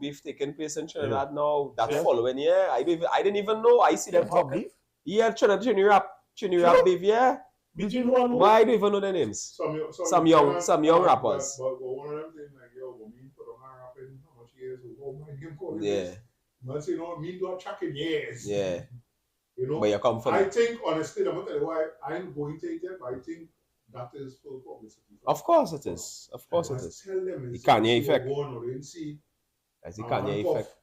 beef taking place in Trinidad now. That following year, I didn't even know. I see them hip hop beef. Yeah, Trinidad beef, Between one who? Why do you even know their names? Some young rappers. But one of them saying like, yo, but me put on my rapping, how much years? Oh my game calling Yeah. Man say, no, me do a tracking years. Yeah. You know? But you come from I think, honestly, I'm going to tell you why I ain't going to take it, but I think that is full publicity. Of course it is. Of course it is. Tell them the Kanye effect. That's the Kanye effect.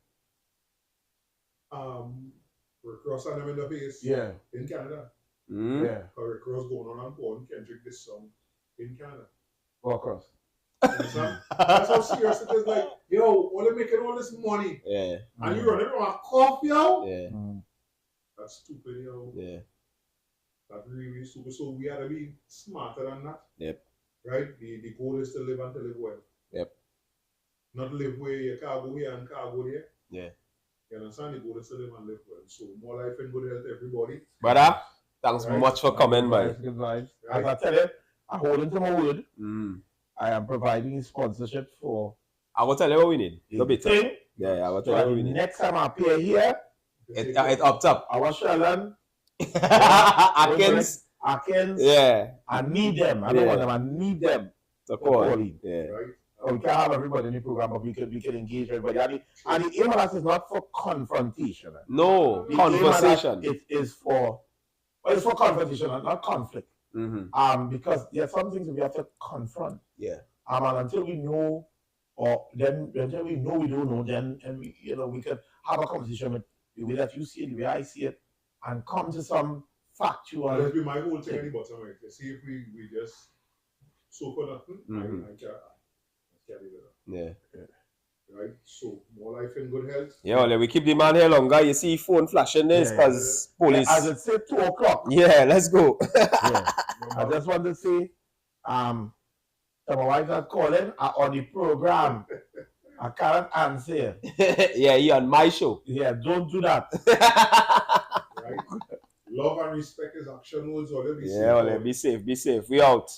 Rick Ross and them in the face. Yeah. In Canada. Yeah. Rick Ross going on and Paul Kendrick this song in Canada. Go across. That's how serious it is. Like, yo, what are making all this money? Yeah. And you running around cough, yo? Yeah. That's stupid, yo. Yeah. That's really stupid. So we gotta be smarter than that. Yep. Right? The goal is to live and to live well. Yep. Not live where you can't go here and can't go there. Yeah. You understand? The goal is to live and live well. So more life and good health, everybody. Brother, thanks much for coming, man. Good vibes. As I tell you, I hold into my word. I am providing sponsorship for. I will tell you what we need. No bit. Yeah, I will tell you what we need. Next time I appear here, it up top. Our Sheldon. Atkins. Yeah. I need them. I don't want them. I need them. To call. Yeah. Right. We can't have everybody in the program, but we can engage everybody. And the aim of that is not for confrontation. No, conversation. It is for, it's for confrontation and not conflict. Because there are some things we have to confront. Yeah. And until we know, or then until we know we don't know, then and we we can have a conversation with the way that you see it, the way I see it, and come to some factual. That'll be my whole thing at the bottom, right? To see if we just so for nothing. I can't leave it up. Yeah. Right? So more life and good health. Yeah, well, we keep the man here longer. You see phone flashing this because police. As it said 2 o'clock. Yeah, let's go. I just want to say, so my wife is calling on the program. I can't answer. Yeah, you're on my show. Yeah, don't do that. Right? Love and respect is action words. Be safe. Be safe. We out.